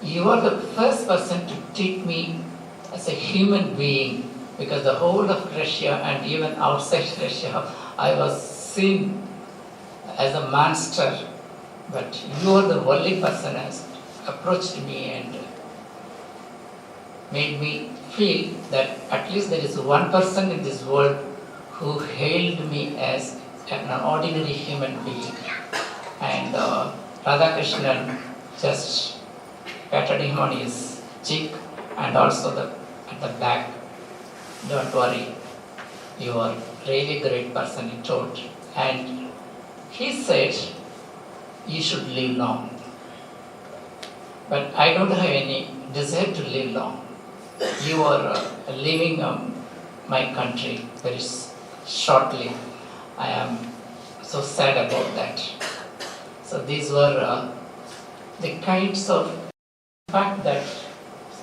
you are the first person to treat me as a human being, because the whole of Russia and even outside Russia, I was seen as a monster. But you are the only person who has approached me and made me feel that at least there is one person in this world who hailed me as an ordinary human being. And Radhakrishnan just patted him on his cheek and also at the back. Don't worry, you are really great person, he told. And he said, you should live long. But I don't have any desire to live long. You are leaving my country very shortly. I am so sad about that. So these were the kinds of fact that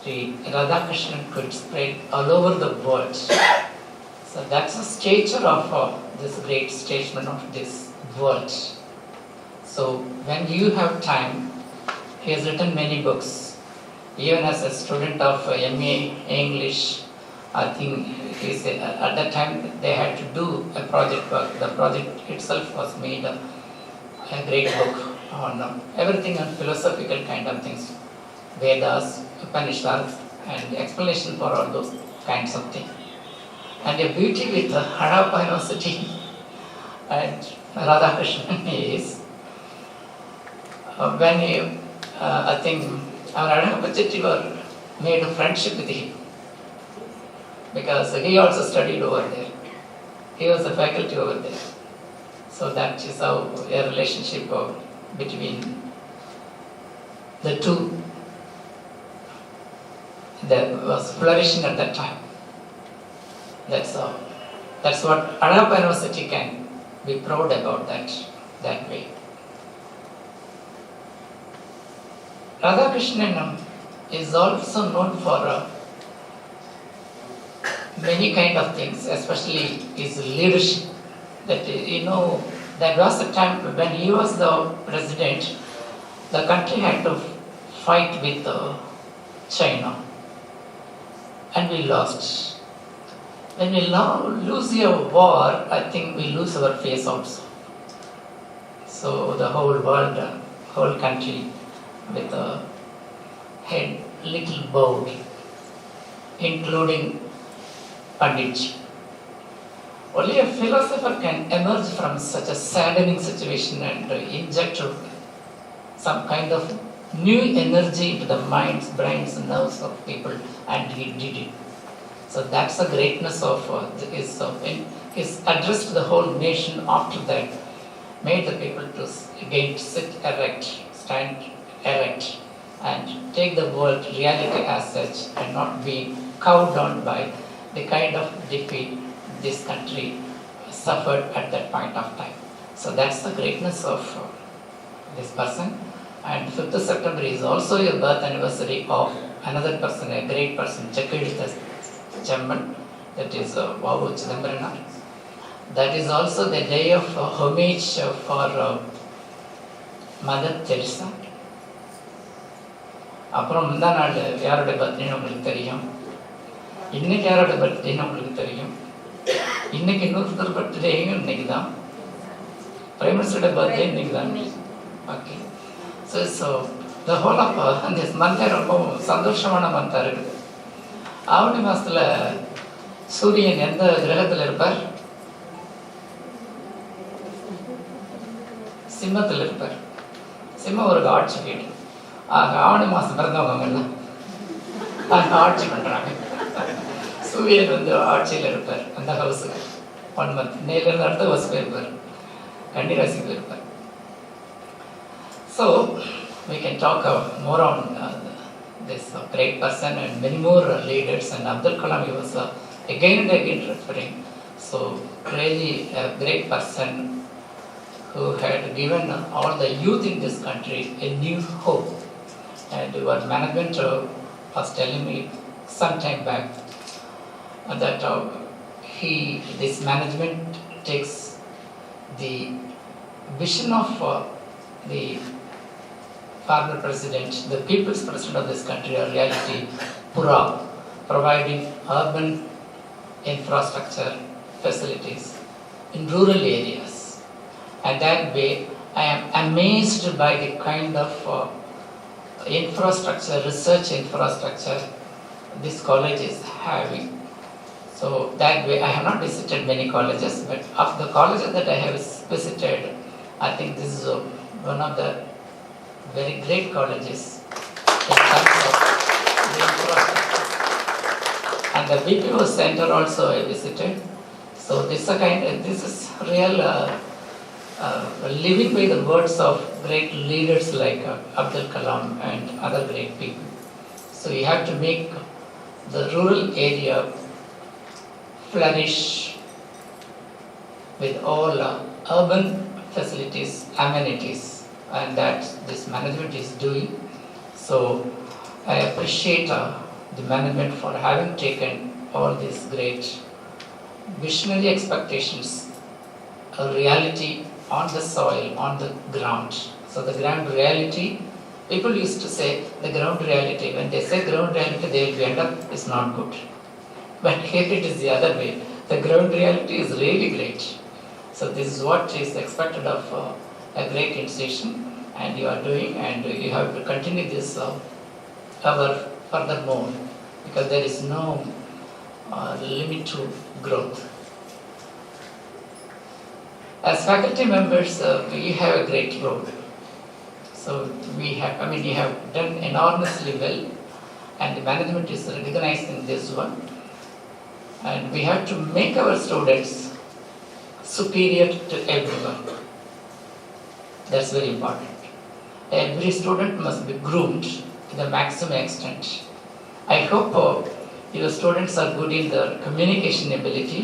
Sri Radhakrishnan could spread all over the world. So that's the stature of this great statesman of this world. So when you have time, he has written many books. Even as a student of MA English, I think at that time they had to do a project work. The project itself was made a great book on everything on philosophical kind of things. Vedas, Upanishads, and explanation for all those kinds of things. And the beauty with Harappa University and Radhakrishnan is, when he, I think our Radhakrishnan were made a friendship with him, because he also studied over there. He was a faculty over there. So that is how a relationship between the two that was flourishing at that time. That's what Harappa University can be proud about that way. Radhakrishnan is also known for many kind of things, especially his leadership. That that was the time when he was the president, the country had to fight with China, and we lost. When we lose a war, I think we lose our face also. So the whole world, whole country, with a head little bowed, including Panditji. Only a philosopher can emerge from such a saddening situation and inject some kind of new energy into the minds, brains, and nerves of people, and he did it. So that's the greatness of his address to the whole nation after that made the people to again sit erect, stand erect, and take the world reality as such and not be cowed down by the kind of defeat this country suffered at that point of time. So that's the greatness of this person. And 5th September is also a birth anniversary of another person, a great person, Chakridita Chamban, that is Vavu Chidambaranaar. That is also the day of homage for Mother Teresa. அப்புறம் முந்தா நாள் யாரோட பர்த்டேன்னு உங்களுக்கு தெரியும், இன்னைக்கு யாரோட பர்த்டேன்னு உங்களுக்கு தெரியும், இன்னைக்கு இன்னொருத்தர் பர்த்டேயும் இன்னைக்கு தான், பிரைம் மினிஸ்டரோட பர்த்டே இன்னைக்கு தான். Okay, so the whole of this month ரொம்ப சந்தோஷமான மந்தாக இருக்குது. ஆவணி மாதத்தில் சூரியன் எந்த கிரகத்தில் இருப்பார்? சிம்மத்தில் இருப்பார். சிம்மம் ஒரு ஆட்சி வீடு. ஆவணி மாதம் பிறந்தவங்கெல்லாம் அங்கே ஆட்சி பண்ணுறாங்க. சூரியன் வந்து ஆட்சியில் இருப்பார் அந்த ஹவுஸுக்கு 1 மந்த். நேரிலிருந்து அடுத்த ஹவுஸுக்கு இருப்பார், கன்னிராசிக்கு இருப்பார். So we can talk more on this great person and many more leaders, and Abdul Kalam he was again and again referring. So really a great person who had given all the youth in this country a new hope. And what management was telling me some time back that this management takes the vision of the former president, the people's president of this country, a reality, Pura, providing urban infrastructure facilities in rural areas. And that way, I am amazed by the kind of infrastructure, research infrastructure this college is having. So that way, I have not visited many colleges, but of the colleges that I have visited, I think this is one of the very great colleges in terms of the infrastructure. And the BPO center also I visited. So this is real living by the words of great leaders like Abdul Kalam and other great people. So you have to make the rural area flourish with all urban facilities, amenities, and that this management is doing. So I appreciate the management for having taken all these great visionary expectations, a reality on the soil, on the ground. So the ground reality, people used to say the ground reality. When they say ground reality, they will end up is not good. But here it is the other way. The ground reality is really great. So this is what is expected of a great institution, and you are doing, and you have to continue this ever furthermore, because there is no limit to growth. As faculty members, we have a great role. So you have done enormously well, and the management is recognizing this one. And we have to make our students superior to everyone. That's very important. Every student must be groomed to the maximum extent. I hope your students are good in their communication ability.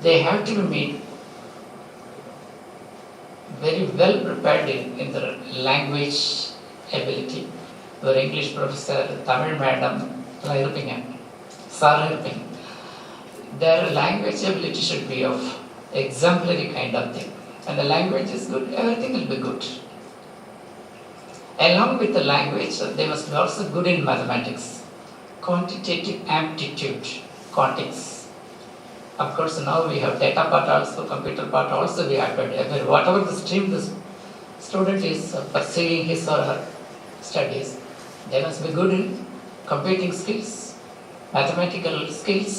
They have to be very well prepared in their language ability. Your English professor, Tamil madam, sir, their language ability should be of exemplary kind of thing. And the language is good, everything will be good. Along with the language, they must be also good in mathematics, quantitative aptitude, quantics. Of course, now we have data part also, computer part also we have, but whatever the stream the student is pursuing his or her studies, they must be good in computing skills, mathematical skills,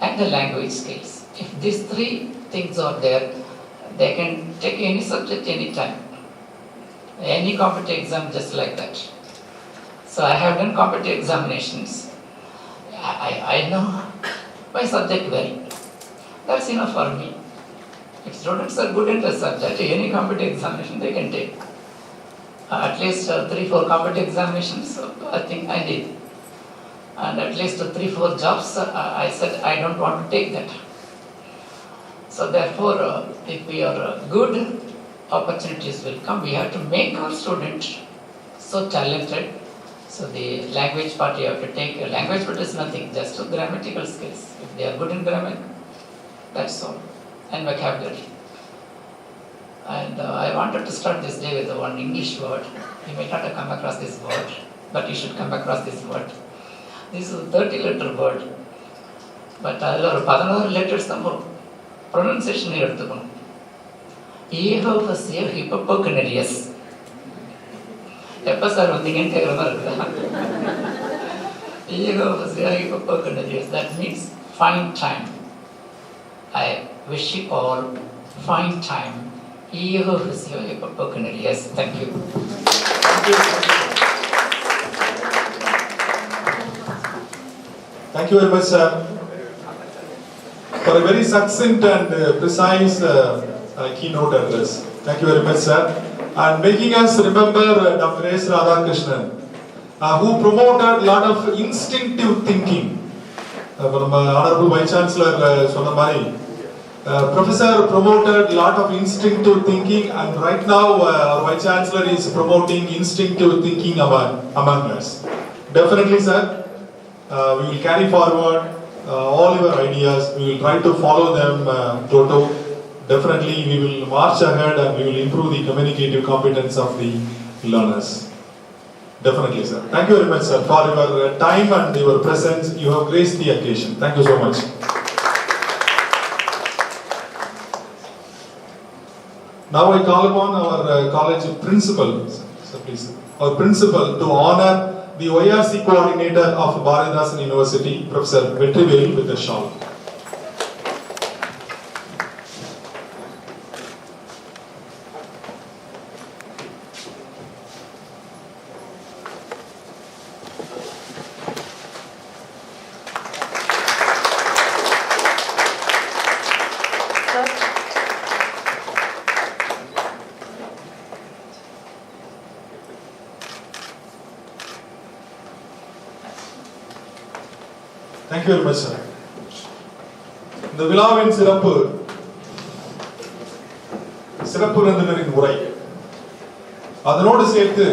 and the language skills. If these 3 things are there, they can take any subject anytime, any competitive exam just like that. So I have done competitive examinations. I know my subject well. That's enough for me. If students are good in the subject, any competitive examination they can take. At least 3-4 competitive examinations, I think I did. And at least 3-4 jobs, I said I don't want to take that. So therefore, if we are good, opportunities will come. We have to make our students so talented. So the language part you have to take. Language part is nothing, just grammatical skills. If they are good in grammar, that's all. And vocabulary. And I wanted to start this day with one English word. You may not have come across this word, but you should come across this word. This is a 30-letter word. But அதில் ஒரு 11 letters தான் pronunciation எடுத்துக்கணும். Ehophysio hippopoconerius. எப்போ sir வந்தீங்கன்னு கேட்குற மாதிரி இருக்குதா? Ehophysio hippopoconerius. That means find time. I wish you all find time. Ehophysio hippopoconerius. Thank you. Thank you very much, sir, for a very succinct and precise keynote address. Thank you very much, sir. And making us remember Dr. S. Radhakrishnan, who promoted a lot of instinctive thinking. Honorable Vice Chancellor Sonamari, Professor promoted a lot of instinctive thinking, and right now our Vice Chancellor is promoting instinctive thinking among us. Definitely, sir. We will carry forward all your ideas. We will try to follow them toto. Definitely we will march ahead and we will improve the communicative competence of the learners. Definitely, sir. Thank you very much, sir, for your time and your presence. You have graced the occasion. Thank you so much. Now I call upon our college principal, sir, please, our principal, to honor the YRC coordinator of Bharathidasan University, Professor Vetrivel, with a shawl. Thank you very much, sir. இந்த விழாவின் சிறப்பு விருந்தினரின் உரை, அதனோடு சேர்த்து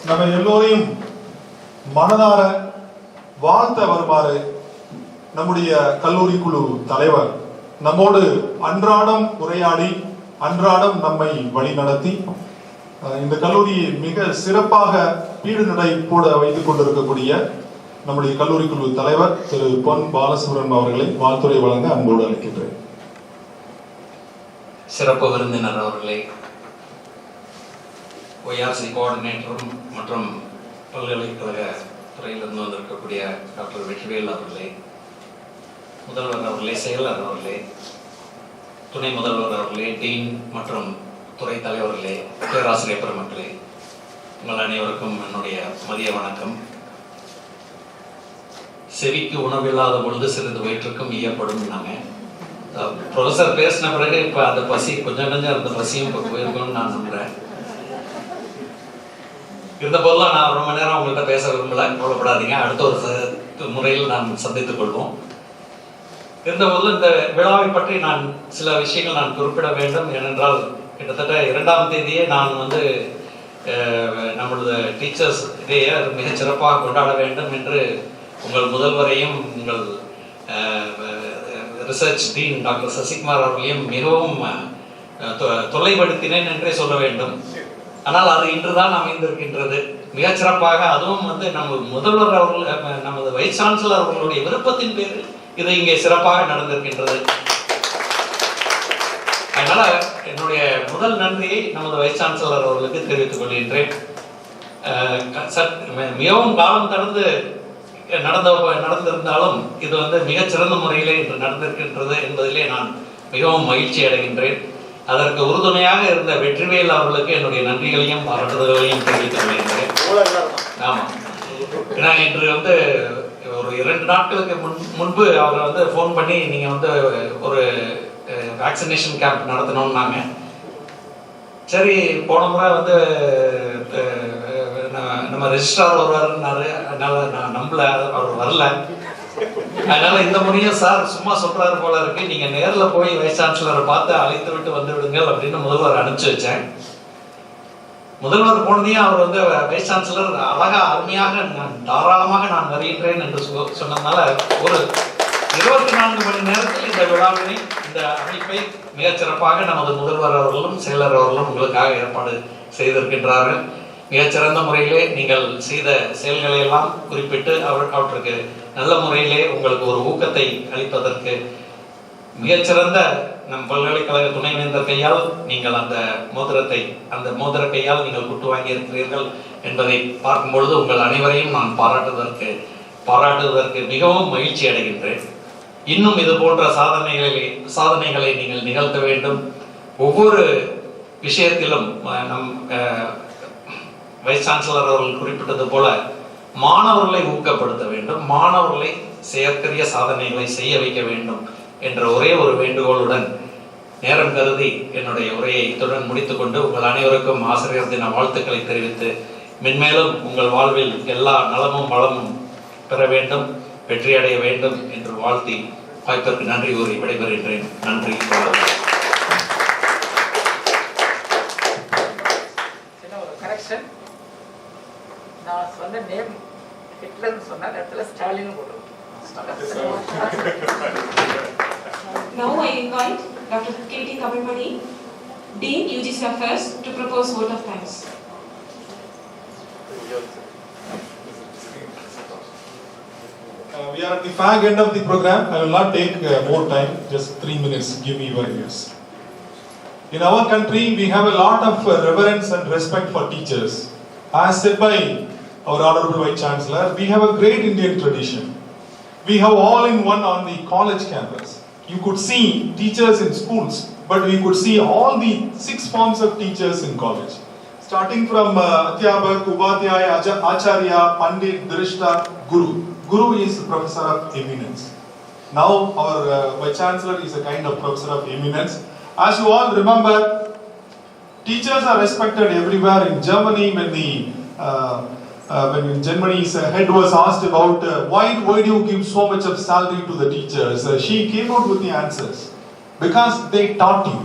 நம்ம எல்லோரையும் மனதார வாழ்த்த வருமாறு நம்முடைய கல்லூரி குழு தலைவர் நம்மோடு அன்றாடம் உரையாடி அன்றாடம் நம்மை வழிநடத்தி இந்த கல்லூரியை மிக சிறப்பாக பீடு நடை போட வைத்துக் கொண்டிருக்கக்கூடிய நம்முடைய கல்லூரி குழு தலைவர் திரு பொன் பாலசுப்ரமணியன் அவர்களை வாழ்த்துரை வழங்க அன்போடு அழைக்கின்றேன். சிறப்பு விருந்தினர் அவர்களே, ஒய்ஆர்சி கோஆர்டினேட்டரும் மற்றும் பல்கலைக்கழக துறையிலிருந்து வந்திருக்கக்கூடிய டாக்டர் வெற்றிவேல் அவர்களே, முதல்வர் அவர்களே, செயலர் அவர்களே, துணை முதல்வர் அவர்களே, டீன் மற்றும் துறை தலைவர்களே, பேராசிரியர் பெருமக்களே, உங்கள் அனைவருக்கும் என்னுடைய மதிய வணக்கம். செவிக்கு உணவில்லாத பொழுது சிறிது வயிற்றுக்கும் ஈயப்படும். நாங்கள் ப்ரொஃபஸர் பேசின பிறகு இப்போ அந்த பசி கொஞ்சம் அந்த பசியும் இப்போ போயிருக்கும்னு நான் நம்புகிறேன். இருந்த போதெல்லாம் நான் ரொம்ப நேரம் உங்கள்கிட்ட பேச விரும்பல, கவலைப்படாதீங்க, அடுத்த ஒரு முறையில் நாம் சந்தித்துக் கொள்வோம். இருந்தபோது இந்த விழாவை பற்றி நான் சில விஷயங்கள் நான் குறிப்பிட வேண்டும். ஏனென்றால் கிட்டத்தட்ட 2ஆம் தேதியே நான் நம்மளது டீச்சர்ஸ் டேயை மிகச் சிறப்பாக கொண்டாட வேண்டும் என்று உங்கள் முதல்வரையும் உங்கள் ரிசர்ச் டீன் டாக்டர் சசிகுமார் அவர்களையும் மிகவும் தொல்லைப்படுத்தினேன் என்றே சொல்ல வேண்டும். ஆனால் அது இன்றுதான் அமைந்திருக்கின்றது மிகச்சிறப்பாக. அதுவும் நம்ம முதல்வர் அவர்கள், நமது வைஸ் சான்சலர் அவர்களுடைய விருப்பத்தின் பேரில் இது இங்கே சிறப்பாக நடந்திருக்கின்றது. அதனால என்னுடைய முதல் நன்றியை நமது வைஸ் சான்சலர் அவர்களுக்கு தெரிவித்துக் கொள்கின்றேன். மிகவும் காலம் கடந்து நடந்திருந்தாலும் இது மிகச்சிறந்த முறையிலே இன்று நடந்திருக்கின்றது என்பதிலே நான் மிகவும் மகிழ்ச்சி அடைகின்றேன். அதற்கு உறுதுணையாக இருந்த வெற்றிவேல் அவர்களுக்கு என்னுடைய நன்றிகளையும் பாராட்டுதல்களையும் தெரிவித்துக் கொள்கின்றேன். ஆமாம், நான் இன்று ஒரு 2 நாட்களுக்கு முன்பு அவர் வந்து ஃபோன் பண்ணி நீங்கள் வந்து ஒரு வேக்சினேஷன் கேம்ப் நடத்தணும்னாங்க. சரி, போன முறை வந்து நம்ம ரெஜிஸ்ட்ரார் வருவாருன்னாரு, அதனால நான் நம்பல, அவர் வரல. அதனால இந்த முறையும் சார் சும்மா சொல்றாரு போல இருக்கு, நீங்க நேர்ல போய் வைஸ் சான்சலரை பார்த்து அழைத்து விட்டு வந்து விடுங்கள் அப்படின்னு முதல்வர் அனுப்பிச்சு வச்சேன். முதல்வர் போனதையும் அவர் வந்து வைஸ் சான்சலர் அழகா அருமையாக தாராளமாக நான் வருகின்றேன் என்று சொன்னதுனால ஒரு 24 மணி நேரத்தில் இந்த விழாவினை, இந்த அமைப்பை மிகச்சிறப்பாக நமது முதல்வர் அவர்களும் செயலர் அவர்களும் உங்களுக்காக ஏற்பாடு செய்திருக்கின்றார்கள். மிகச்சிறந்த முறையிலே நீங்கள் செய்த செயல்களை எல்லாம் குறிப்பிட்டு அவற்றுக்கு நல்ல முறையிலே உங்களுக்கு ஒரு ஊக்கத்தை அளிப்பதற்கு மிகச்சிறந்த நம் பல்கலைக்கழக துணைவேந்தர் கையால் நீங்கள் அந்த மோதிர கையால் நீங்கள் குட்டு வாங்கி இருக்கிறீர்கள் என்பதை பார்க்கும் பொழுது உங்கள் அனைவரையும் நான் பாராட்டுவதற்கு மிகவும் மகிழ்ச்சி அடைகின்றேன். இன்னும் இது போன்ற சாதனைகளை நீங்கள் நிகழ்த்த வேண்டும். ஒவ்வொரு விஷயத்திலும் நம் வைஸ் சான்சலர் அவர்கள் குறிப்பிட்டது போல மாணவர்களை ஊக்கப்படுத்த வேண்டும், மாணவர்களை செயற்கரிய சாதனைகளை செய்ய வைக்க வேண்டும் என்ற ஒரே ஒரு வேண்டுகோளுடன் நேரம் கருதி என்னுடைய உரையை இத்துடன் முடித்துக்கொண்டு உங்கள் அனைவருக்கும் ஆசிரியர் தின வாழ்த்துக்களை தெரிவித்து மென்மேலும் உங்கள் வாழ்வில் எல்லா நலமும் வளமும் பெற வேண்டும், வெற்றியடைய வேண்டும் என்று வாழ்த்தி வாய்ப்பிற்கு நன்றி கூறி விடைபெறுகின்றேன். நன்றி. நான் சொன்ன நேம் ஹிட்லர்னு சொன்ன இடத்துல ஸ்டாலின் போடுறோம். Now I invite Dr. K.T. Kabilmani, Dean UGC Affairs, to propose vote of thanks. We are at the fag end of the program. I will not take more time, just 3 minutes. Give me your ears. In our country, we have a lot of reverence and respect for teachers. As said by our Honorable Vice Chancellor, we have a great Indian tradition. We have all-in-one on the college campus. You could see teachers in schools, but we could see all the 6 forms of teachers in college. Starting from Adhyabak, Upadhyaya, Acharya, Pandit, Dhrishta, Guru. Guru is a professor of eminence. Now our Vice Chancellor is a kind of professor of eminence. As you all remember, teachers are respected everywhere. In Germany, when Germany's head was asked about why do you give so much of salary to the teachers, she came out with the answers. Because they taught you.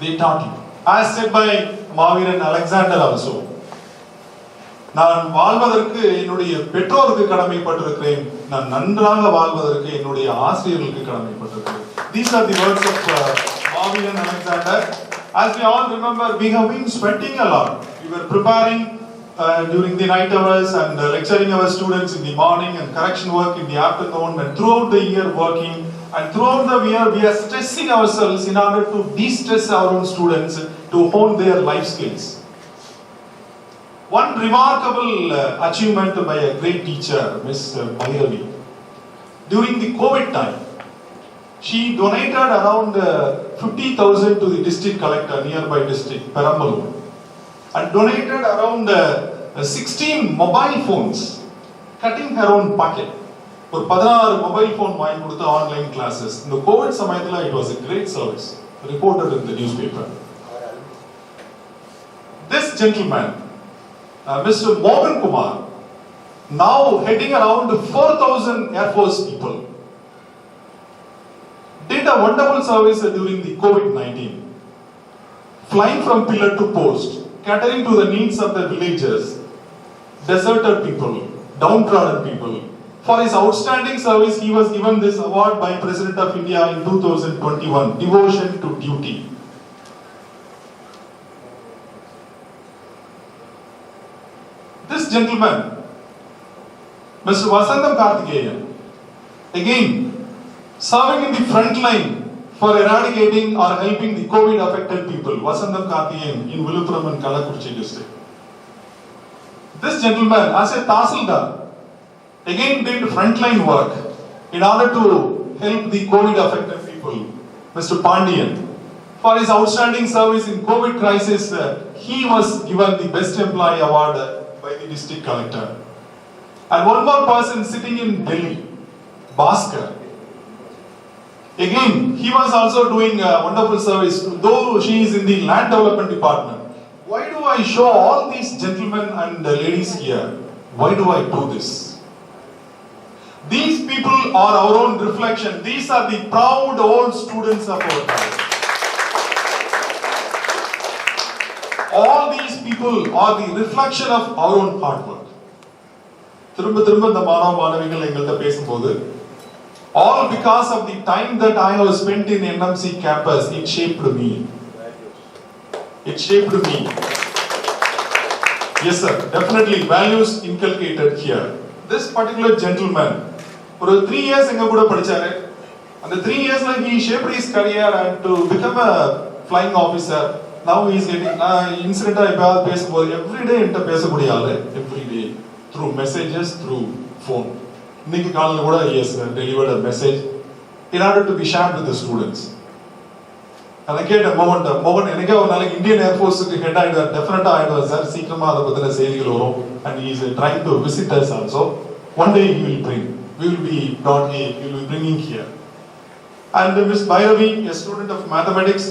They taught you. As said by Maviran Alexander also. நான் வாழ்வதற்கு என்னுடைய பெற்றோருக்கு கடமைப்பட்டிருக்கிறேன், நான் நன்றாக வாழ்வதற்கு என்னுடைய ஆசிரியர்களுக்கு கடமைப்பட்டிருக்கிறேன். These are the words of Maviran Alexander. As we all remember, we have been sweating a lot. We were preparing during the night hours and lecturing our students in the morning and correction work in the afternoon, and throughout the year working, and throughout the year we are stressing ourselves in order to de-stress our own students to hone their life skills. One remarkable achievement by a great teacher, Miss Bhairavi, during the COVID time, she donated around 50,000 to the district collector, nearby district, Perambalur, and donated around 16 mobile phones, cutting her own pocket. For 16 mobile phone வாங்கி கொடுத்த online classes. In the COVID சமயத்துல it was a great service, reported in the newspaper. This gentleman, Mr. Mohan Kumar, now heading around 4,000 Air Force people, did a wonderful service during the COVID-19, flying from pillar to post, catering to the needs of the villagers, deserted people, downtrodden people. For his outstanding service, he was given this award by President of India in 2021, Devotion to Duty. This gentleman, Mr. Vasantham Karthikeyan, again serving in the front line for eradicating or helping the COVID affected people, Vasantham Karthikeyan in Viluppuram and Kalakurchi district. This gentleman, as a Tahsildar, again did frontline work in order to help the COVID affected people. Mr. Pandian, for his outstanding service in COVID crisis, he was given the Best Employee Award by the district collector. And one more person sitting in Delhi, Bhaskar. Again, he was also doing a wonderful service, though she is in the land development department. Why do I show all these gentlemen and ladies here? Why do I do this? These people are our own reflection. These are the proud old students of our college. All these people are the reflection of our own hard work. திரும்ப திரும்ப இந்த மாணவ மாணவிகள் எங்கள்கிட்ட பேசும்போது all because of the time that I have spent in NMC campus, it shaped me. It shaped me. Yes sir, definitely values inculcated here. This particular gentleman, for 3 years enga kuda padicharu, and the 3 years like he shaped his career and to become a flying officer. Now he is getting incident I பேசும்போது every day என்கிட்ட பேசக்கூடிய ஆளு, every day through messages, through phone. இன்னைக்கு காலையில கூட yes delivered a message in order to be shared with the students. And I கேட்ட மோகன் எனக்கே ஒரு நாளைக்கு இந்தியன் ஏர்ஃபோர்ஸுக்கு ஹெட் ஆயிடுவார், டெஃபினட்டா ஆயிடுவார் சார், சீக்கிரமா அதை பத்தின செய்திகள் வரும். And he is trying to visit us also. One day he will bring. We will be bringing here. And Miss Bhairavi, a student of mathematics.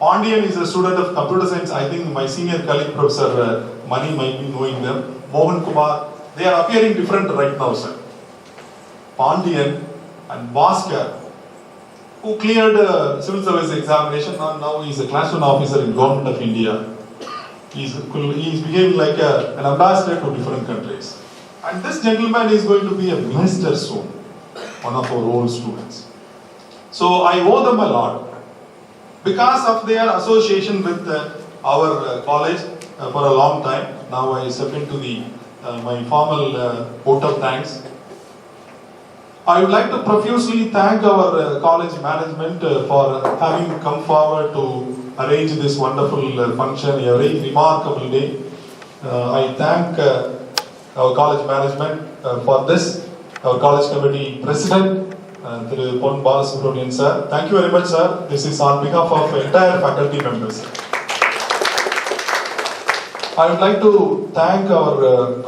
Pandian is a student of computer science. I think my senior colleague Professor Mani might be knowing them. Mohan Kumar, they are appearing different right now, sir. Pandian and Bhaskar, who cleared civil service examination, and now he is a class 1 officer in Government of India. He is behaving like an ambassador to different countries. And this gentleman is going to be a minister soon, one of our old students. So I owe them a lot. Because of their association with our college for a long time, now I step into my formal vote of thanks. I would like to profusely thank our college management for having come forward to arrange this wonderful function, a very remarkable day. I thank our college management for this, our college committee president, Thiru Pon Balasubramanian sir. Thank you very much, sir. This is on behalf of entire faculty members. I would like to thank our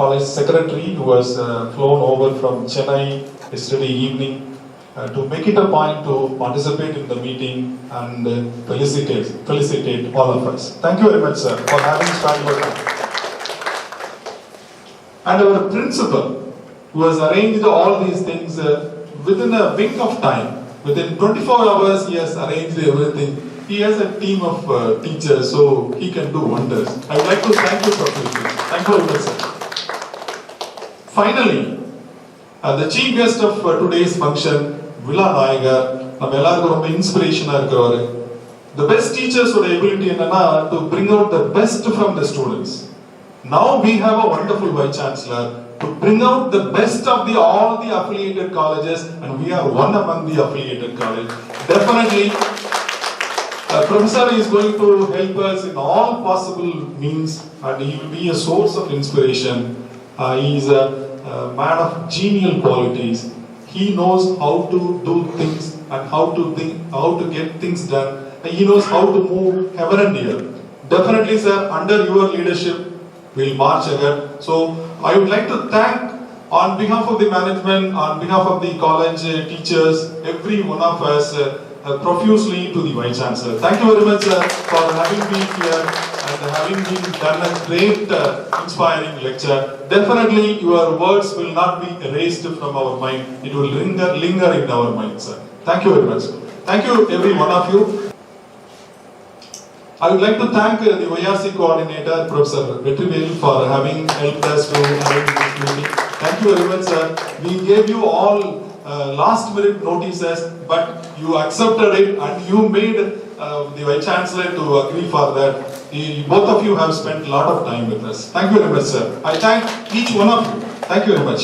college secretary who has flown over from Chennai yesterday evening to make it a point to participate in the meeting and felicitate all of us. Thank you very much, sir, for having spent your time. And our principal who has arranged all these things within a wink of time, within 24 hours he has arranged everything. He has a team of teachers, so he can do wonders. I would like to thank you profusely. Thank you very much, sir. Finally, the chief guest of today's function, Villa Nayagar, நம்ம எல்லாருக்கும் ரொம்ப இன்ஸ்பிரேஷனா இருக்கிறவர். The best teachers ஓட ability என்னன்னா to bring out the best from the students. Now we have a wonderful vice chancellor to bring out the best of all the affiliated colleges, and we are one among the affiliated colleges. Definitely, Professor is going to help us in all possible means, and he will be a source of inspiration. He is a man of genial qualities. He knows how to do things and how to get things done. And he knows how to move heaven and earth. Definitely, sir, under your leadership, we'll march ahead. So, I would like to thank, on behalf of the management, on behalf of the college teachers, every one of us, profusely to the Vice Chancellor. Thank you very much, sir, for having been here and having done a great, inspiring lecture. Definitely, your words will not be erased from our mind. It will linger in our mind, sir. Thank you very much. Thank you, every one of you. I would like to thank the YRC coordinator, Professor Vetrivel, for having helped us to arrange this meeting. Thank you very much, sir. We gave you all last minute notices, but you accepted it and you made the Vice Chancellor to agree for that. Both of you have spent a lot of time with us. Thank you very much, sir. I thank each one of you. Thank you very much.